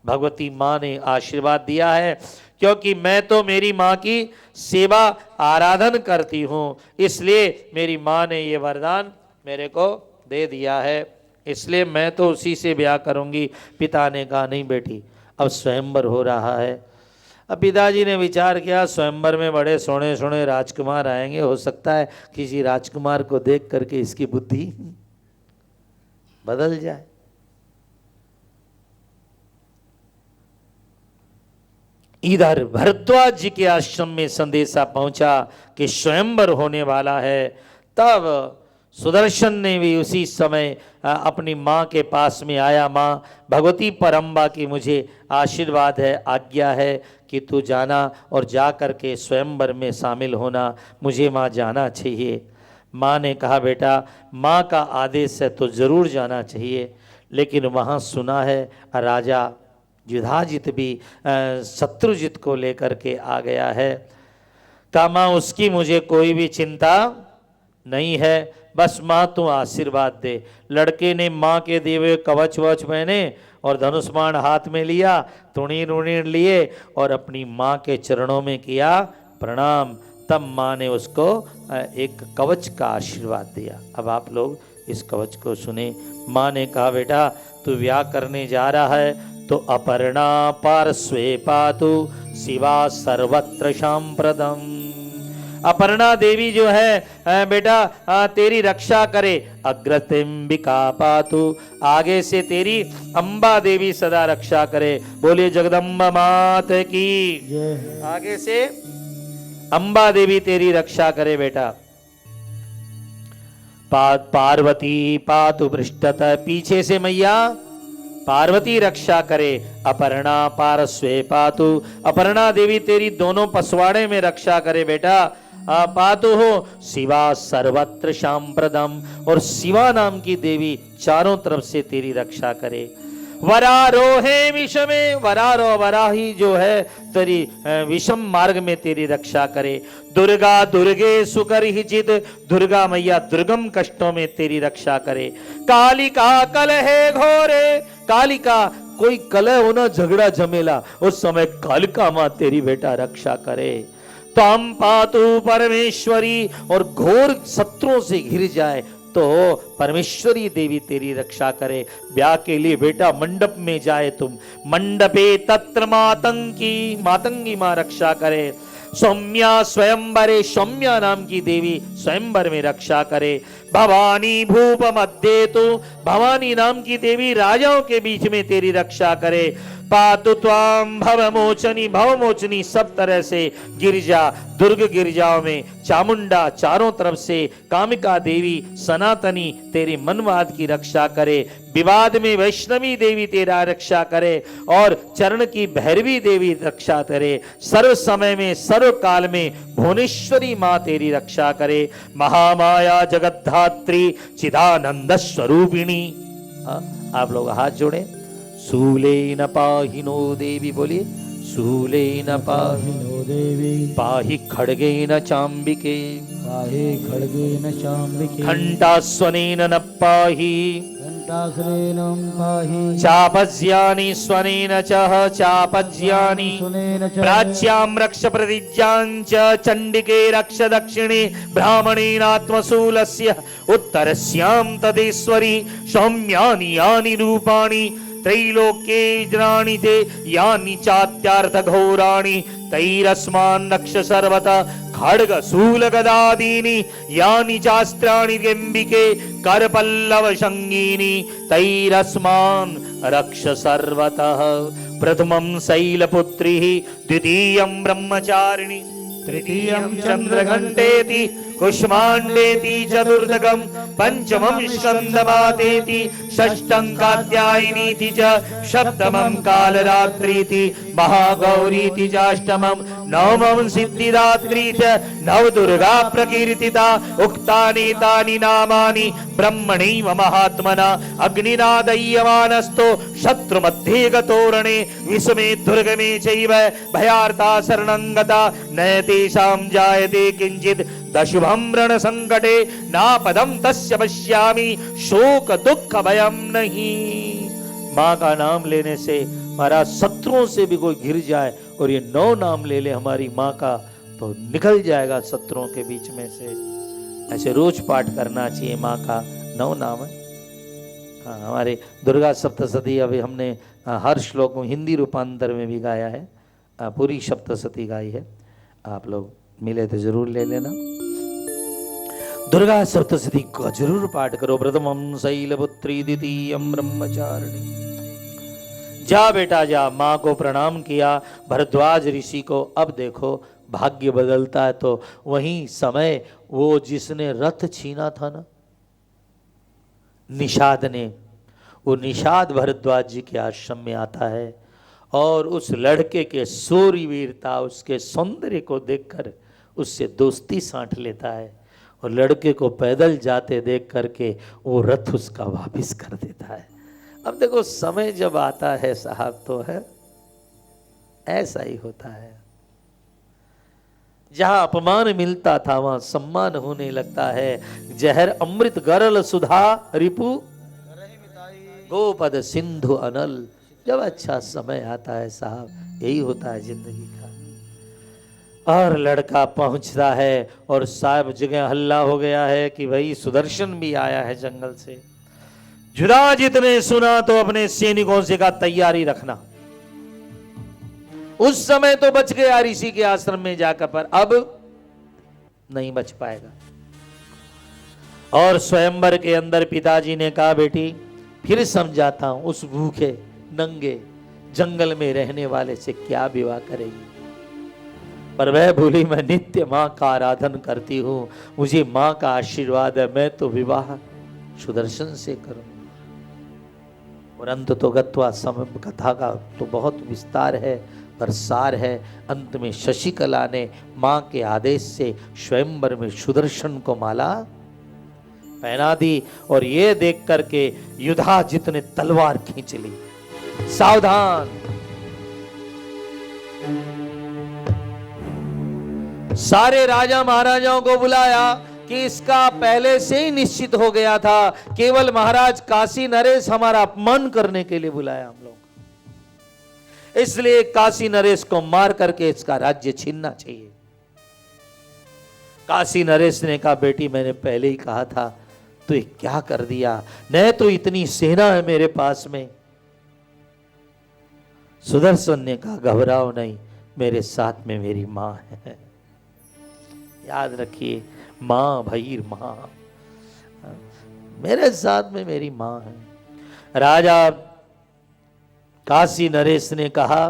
भगवती माँ ने आशीर्वाद दिया है, क्योंकि मैं तो मेरी माँ की सेवा आराधन करती हूँ, इसलिए मेरी माँ ने ये वरदान मेरे को दे दिया है, इसलिए मैं तो उसी से ब्याह करूंगी। पिता ने कहा, नहीं बेटी, अब स्वयंवर हो रहा है। अब पिताजी ने विचार किया, स्वयंवर में बड़े सोने सोने राजकुमार आएंगे, हो सकता है किसी राजकुमार को देख करके इसकी बुद्धि बदल जाए। इधर भरद्वाज जी के आश्रम में संदेशा पहुंचा कि स्वयंवर होने वाला है। तब सुदर्शन ने भी उसी समय अपनी माँ के पास में आया। माँ भगवती परम्बा की मुझे आशीर्वाद है, आज्ञा है कि तू जाना और जा कर के स्वयंवर में शामिल होना, मुझे माँ जाना चाहिए। माँ ने कहा, बेटा माँ का आदेश है तो ज़रूर जाना चाहिए, लेकिन वहाँ सुना है राजा युधाजित भी शत्रुजित को लेकर के आ गया है। कहा, माँ उसकी मुझे कोई भी चिंता नहीं है, बस माँ तू आशीर्वाद दे। लड़के ने माँ के दिए हुए कवच वच पहने और धनुष्मान हाथ में लिया, तुणीर उणीर लिए और अपनी माँ के चरणों में किया प्रणाम। तब माँ ने उसको एक कवच का आशीर्वाद दिया। अब आप लोग इस कवच को सुने। माँ ने कहा, बेटा तू ब्याह करने जा रहा है तो अपर्णा पार्श्वे पातु शिवा सर्वत्र सांप्रदम। अपर्णा देवी जो है बेटा तेरी रक्षा करे, अग्रतिम्बिका पातु, आगे से तेरी अंबा देवी सदा रक्षा करे। बोलिए जगदम्बा मात की। आगे से अंबा देवी तेरी रक्षा करे बेटा। पार्वती पातु पृष्ठतः, पीछे से मैया पार्वती रक्षा करे। अपर्णा पार्श्वे पातु, अपर्णा देवी तेरी दोनों पसवाड़े में रक्षा करे बेटा। पातु हो शिवा सर्वत्र सांप्रदम, और शिवा नाम की देवी चारों तरफ से तेरी रक्षा करे। वरारोहे विषमे, वरारो वराही जो है तेरी विषम मार्ग में तेरी रक्षा करे। दुर्गा दुर्गे सुकरहिचित, दुर्गा मैया दुर्गम कष्टों में तेरी रक्षा करे। कालिका कलहे घोरे, कालिका कोई कलह होना, झगड़ा झमेला, उस समय कालिका मां तेरी बेटा रक्षा करे। ताम पातु परमेश्वरी, और घोर शत्रुओं से घिर जाए तो परमेश्वरी देवी तेरी रक्षा करे। ब्याह के लिए बेटा मंडप में जाए तुम, मंडपे तत्र मातंगी मां रक्षा करे। सौम्या स्वयंवरे, सौम्या नाम की देवी स्वयंवर में रक्षा करे। भवानी भूप मध्य, तो भवानी नाम की देवी राजाओं के बीच में तेरी रक्षा करे। पातु त्वाम भवमोचनी, भवमोचनी सब तरह से गिरजा, दुर्ग गिरजाओं में चामुंडा चारों तरफ से, कामिका देवी सनातनी तेरे मनवाद की रक्षा करे। विवाद में वैष्णवी देवी तेरा रक्षा करे, और चरण की भैरवी देवी रक्षा करे। सर्व समय में सर्व काल में भुवनेश्वरी मां तेरी रक्षा करे। महामाया जगद्धात्री चिदानंद स्वरूपिणी। आप लोग हाथ जोड़े। शूलेन पाहिनो देवी, बोलिए शूलेन पाहिनो देवी, पाहि खड्गेन चाम्बिके, पाहि खड्गेन चाम्बिके, घंटास्वनेन न पाहि, घंटासनेन पाहि, चापज्यानि स्वनेन च चापज्यानि, सुनेन च प्राच्यां रक्ष प्रतिज्ञां च चण्डिके रक्ष दक्षिणे, ब्राह्मणेनात्मशूलस्य उत्तरस्यां तदेश्वरी, सौम्यानि यानि रूपाणि त्रैलोक्ये जनानि ते यानि चात्यार्थ घोराणि, तैरस्मान् रक्ष सर्वतः खड्ग शूल गदादीनि, यानि चास्त्राणि गम्बिके करपल्लव संगीनि, तैरस्मान् रक्ष सर्वतः। प्रथमं शैलपुत्री, द्वितीयं ब्रह्मचारिणी, तृतीयं चंद्रघंटेति, कुष्मांडेति, चतुर्थकं पंचमं स्कंदमातेति, षष्ठं कात्यायनीति च, सप्तमं कालरात्रीति, महागौरीति चाष्टमं, नवमं सिद्धिदात्री च, नवदुर्गा प्रकीर्तिता। उक्तानि तानि नामानि ब्रह्मणैव महात्मना, अग्निना दह्यमानस्तो शत्रुमध्ये गतोरणे, विषमे दुर्गमे चैव भयार्ता शरणं गता, न तेषां जायते किंचित् दशुभं रण संकटे, नापदं तस्य पश्यामि शोक दुख भयं नहीं। माँ का नाम लेने से महाराज शत्रुओं से भी कोई घिर जाए, और ये 9 नाम ले ले हमारी माँ का, तो निकल जाएगा शत्रुओं के बीच में से। ऐसे रोज पाठ करना चाहिए माँ का 9 नाम है। हाँ, हमारे दुर्गा सप्तशती अभी हमने हर श्लोक को हिंदी रूपांतर में भी गाया है, पूरी सप्तशती गाई है। आप लोग मिले तो जरूर ले लेना। दुर्गा सप्तशती का जरूर पाठ करो। प्रथमं शैलपुत्री, द्वितीयं ब्रह्मचारिणी। जा बेटा जा, माँ को प्रणाम किया भरद्वाज ऋषि को। अब देखो भाग्य बदलता है, तो वही समय वो जिसने रथ छीना था ना, निषाद ने, वो निषाद भरद्वाज जी के आश्रम में आता है, और उस लड़के के शूरवीरता, उसके सौंदर्य को देखकर उससे दोस्ती साँट लेता है, और लड़के को पैदल जाते देख करके वो रथ उसका वापिस कर देता है। अब देखो समय जब आता है साहब, तो है ऐसा ही होता है। जहां अपमान मिलता था वहां सम्मान होने लगता है। जहर अमृत गरल सुधा रिपु गोपद सिंधु अनल। जब अच्छा समय आता है साहब, यही होता है जिंदगी का। और लड़का पहुंचता है, और साहब जगह हल्ला हो गया है कि भाई सुदर्शन भी आया है जंगल से। युधाजित ने सुना तो अपने सैनिकों से कहा तैयारी रखना। उस समय तो बच गया ऋषि के आश्रम में जाकर, पर अब नहीं बच पाएगा। और स्वयंवर के अंदर पिताजी ने कहा बेटी फिर समझाता हूं, उस भूखे नंगे जंगल में रहने वाले से क्या विवाह करेगी। पर वह बोली मैं नित्य मां का आराधन करती हूं, मुझे मां का आशीर्वाद है, मैं तो विवाह सुदर्शन से करूं। और अंत तो गत्वा समय कथा का तो बहुत विस्तार है, पर सार है। अंत में शशिकला ने मां के आदेश से स्वयंवर में सुदर्शन को माला पहना दी। और ये देख करके युधाजित ने तलवार खींच ली। सावधान, सारे राजा महाराजाओं को बुलाया कि इसका पहले से ही निश्चित हो गया था, केवल महाराज काशी नरेश हमारा अपमान करने के लिए बुलाया हम लोग। इसलिए काशी नरेश को मार करके इसका राज्य छीनना चाहिए। काशी नरेश ने कहा, बेटी मैंने पहले ही कहा था, तो ये क्या कर दिया, न तो इतनी सेना है मेरे पास में। सुदर्शन ने कहा, घबराओ नहीं, मेरे साथ में मेरी मां है। याद रखिए, मां भैर मां, मेरे साथ में मेरी मां है। राजा काशी नरेश ने कहा,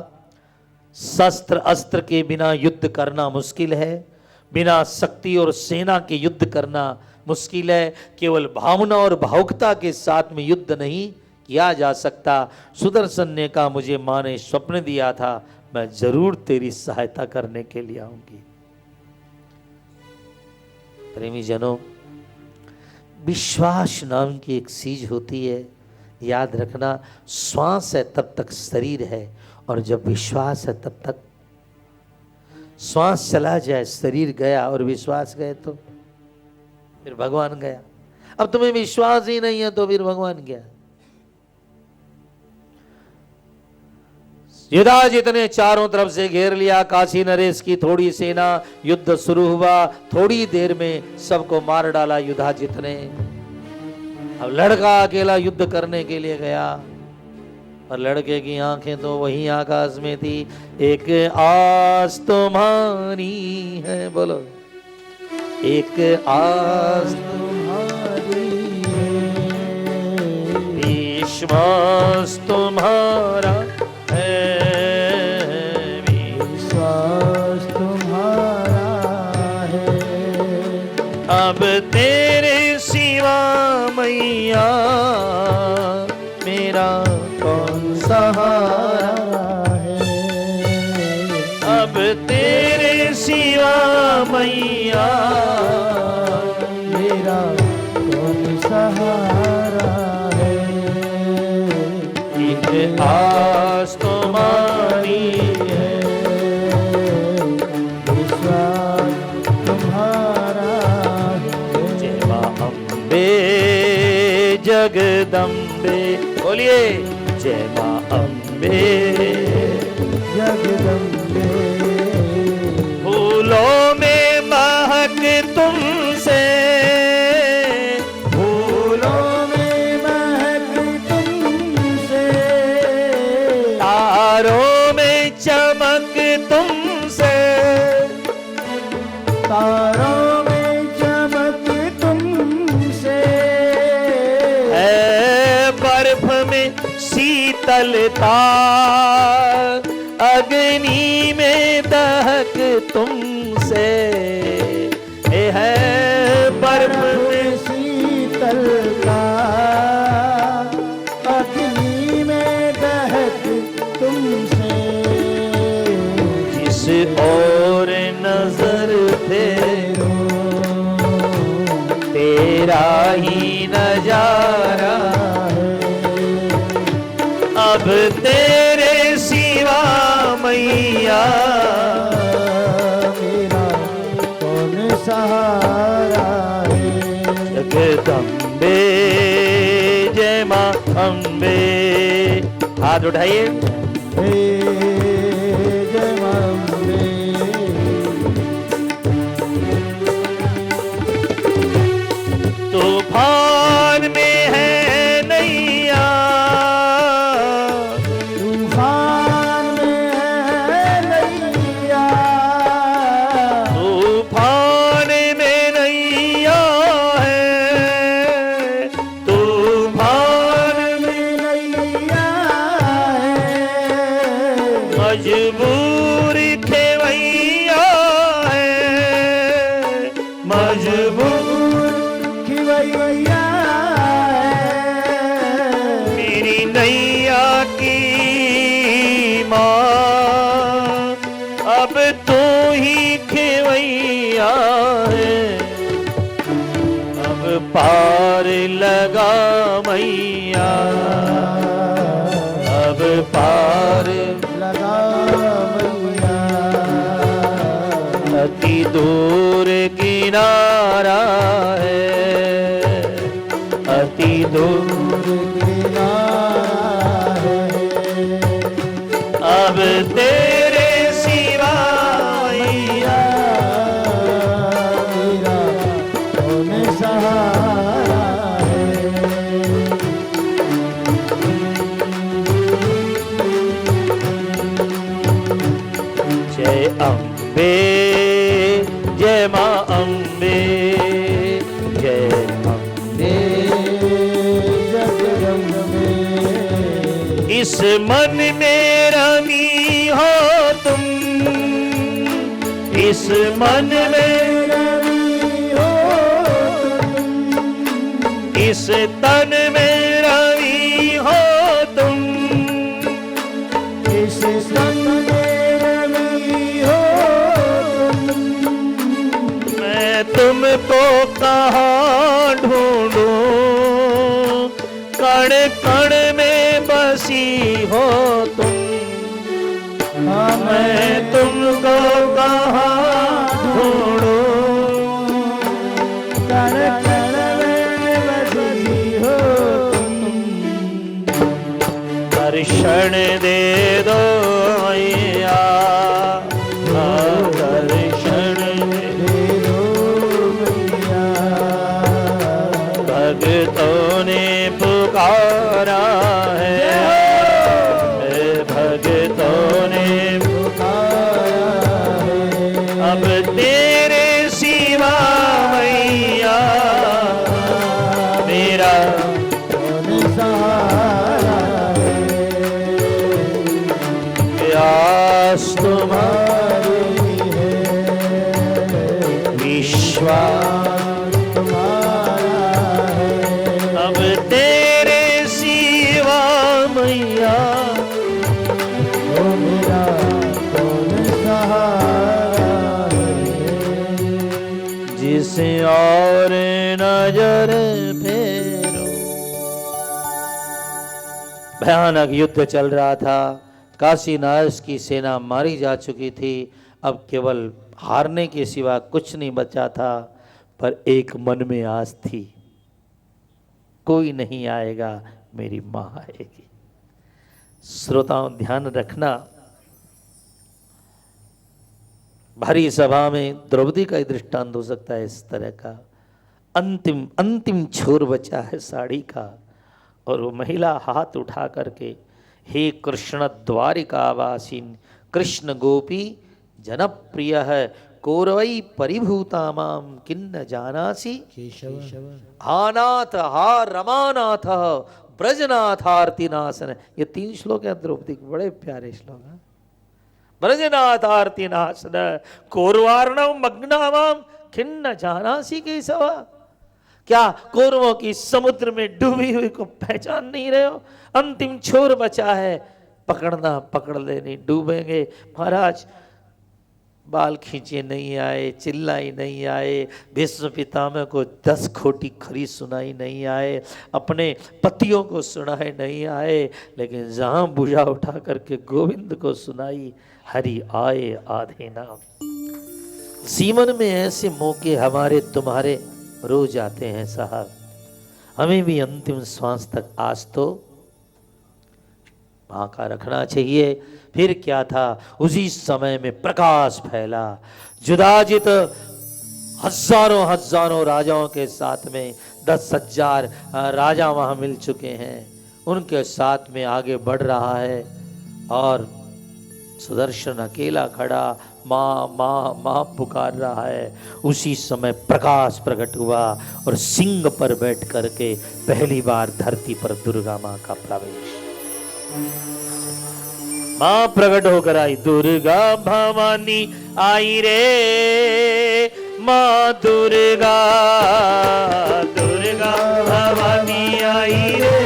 शस्त्र अस्त्र के बिना युद्ध करना मुश्किल है, बिना शक्ति और सेना के युद्ध करना मुश्किल है, केवल भावना और भावुकता के साथ में युद्ध नहीं किया जा सकता। सुदर्शन ने कहा, मुझे मां ने स्वप्न दिया था, मैं जरूर तेरी सहायता करने के लिए आऊंगी। प्रेमी जनों, विश्वास नाम की एक चीज होती है, याद रखना, श्वास है तब तक शरीर है, और जब विश्वास है तब तक, श्वास चला जाए शरीर गया और विश्वास गए तो फिर भगवान गया। अब तुम्हें विश्वास ही नहीं है तो फिर भगवान गया। युधाजित ने चारों तरफ से घेर लिया काशी नरेश की थोड़ी सेना, युद्ध शुरू हुआ, थोड़ी देर में सबको मार डाला युधाजित ने। अब लड़का अकेला युद्ध करने के लिए गया, और लड़के की आंखें तो वही आकाश में थी। एक आस तुम्हारी है, बोलो, एक आस तुम्हारी है, विश्वास तुम्हारा है, विश्वास तुम्हारा है। अब तेरे सिवा मैया मेरा कौन सहारा है, अब तेरे सिवा मैया मेरा कौन सहारा है। एक आस तुम्हारी है, विश्वास तुम्हारा है। जय मां अम्बे जगदम्बे, बोलिए जय मां अम्बे जगदम्बे। फूलों में महक तुमसे, फूलों में महक तुमसे, तारों में चमक तुमसे, तारों में चमक तुमसे, है बर्फ में शीतलता, अग्नि में दहक तुमसे, है बर्फ में शीतलता, अग्नि में दहक तुमसे। जिस ओर नजर फेरो तेरा ही नजारा है, अब तेरे सिवा मैया मेरा कौन सहारा है। जगदम्बे जय मां अम्बे, हाथ उठाइए, जय मां अम्बे। तूफान में है नैया, तूफान में है नैया, तूफान में नैया है, तूफान में नैया है, मजबूर खेवैया है, मजबूर खेवैया है, मेरी नैया की माँ अब तू ही खेवैया है। अब पार लगा मैया, अब पार लगा मैया, अति दूर किनारा है, अति दूर किनारा है। अब जय माँ अम्बे, जय अम्बे जगदम्बे। इस मन में रमी हो तुम, इस मन में रमी हो तुम, इस तन में रमी हो तुम, इस तन में रमी हो तुम। मैं तुमको कहाँ ढूंढूं, कण कण में बसी हो तुम। हाँ मैं तुमको कहाँ ढूंढूं, कण कण में बसी हो तुम। दर्शन दे दो मैया, दर्शन दे दो मैया। भक्तों ने पुकारा है, भक्तों ने पुकारा है। अब तेरे सिवा मैया मेरा कौन सहारा है। प्यास तुम्हारी तुम्हारी है, विश्वास तुम्हारा है। अब तेरे सिवा मैया ओ मेरा कौन सहारा है। जिसे और नजर फेरो। भयानक युद्ध चल रहा था, काशी नायक की सेना मारी जा चुकी थी, अब केवल हारने के सिवा कुछ नहीं बचा था। पर एक मन में आस थी, कोई नहीं आएगा, मेरी माँ आएगी। श्रोताओं ध्यान रखना, भारी सभा में द्रौपदी का ही दृष्टांत हो सकता है इस तरह का। अंतिम अंतिम छोर बचा है साड़ी का, और वो महिला हाथ उठा करके, हे कृष्ण द्वारिकावासीन कृष्ण गोपी जनप्रिय है, कौरवई परिभूता माम किन्न जानासी। केशव हा नाथ हा रमानाथ ब्रजनाथार्ति नाशन। ये 3 श्लोक हैं द्रौपदी के, बड़े प्यारे श्लोक हैं। ब्रजनाथार्ति नाशन कौरवार्णव मग्नावाम खिन्न जानासी केशव। क्या कौरवों की समुद्र में डूबी हुई को पहचान नहीं रहे हो? अंतिम छोर बचा है, पकड़ना पकड़ लेनी, डूबेंगे। महाराज बाल खींचे नहीं आए, चिल्लाई नहीं आए, भीष्म पितामह को 10 खोटी खरी सुनाई नहीं आए, अपने पतियों को सुनाए नहीं आए, लेकिन जहां भुजा उठा करके गोविंद को सुनाई, हरि आए आधे नाम। जीवन में ऐसे मौके हमारे तुम्हारे रोज आते हैं साहब। हमें भी अंतिम श्वास तक आज तो मां का रखना चाहिए। फिर क्या था, उसी समय में प्रकाश फैला। जुदाजित हजारों हजारों राजाओं के साथ में 10,000 राजा वहां मिल चुके हैं, उनके साथ में आगे बढ़ रहा है, और सुदर्शन अकेला खड़ा माँ माँ माँ पुकार रहा है। उसी समय प्रकाश प्रकट हुआ और सिंह पर बैठ करके पहली बार धरती पर दुर्गा माँ का प्रवेश। माँ प्रकट होकर आई, दुर्गा भवानी आई रे, माँ दुर्गा दुर्गा भवानी आई रे,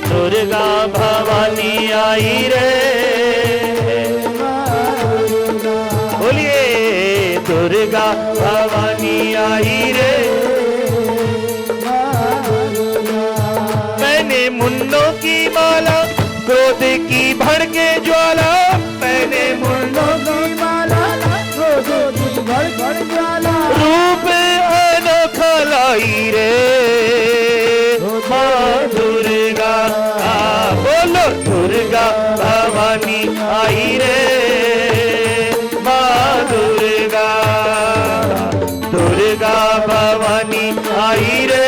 दुर्गा भवानी आई रे, बोलिए दुर्गा भवानी आई रे। मैंने मुन्नों की माला, क्रोध की भड़के ज्वाला, मैंने मुन्नों की माला, क्रोध की भड़क ज्वाला, रूप अनोखा लाई रे, माँ दुर्गा बोलो दुर्गा भवानी आई रे, माँ दुर्गा दुर्गा भवानी आई रे,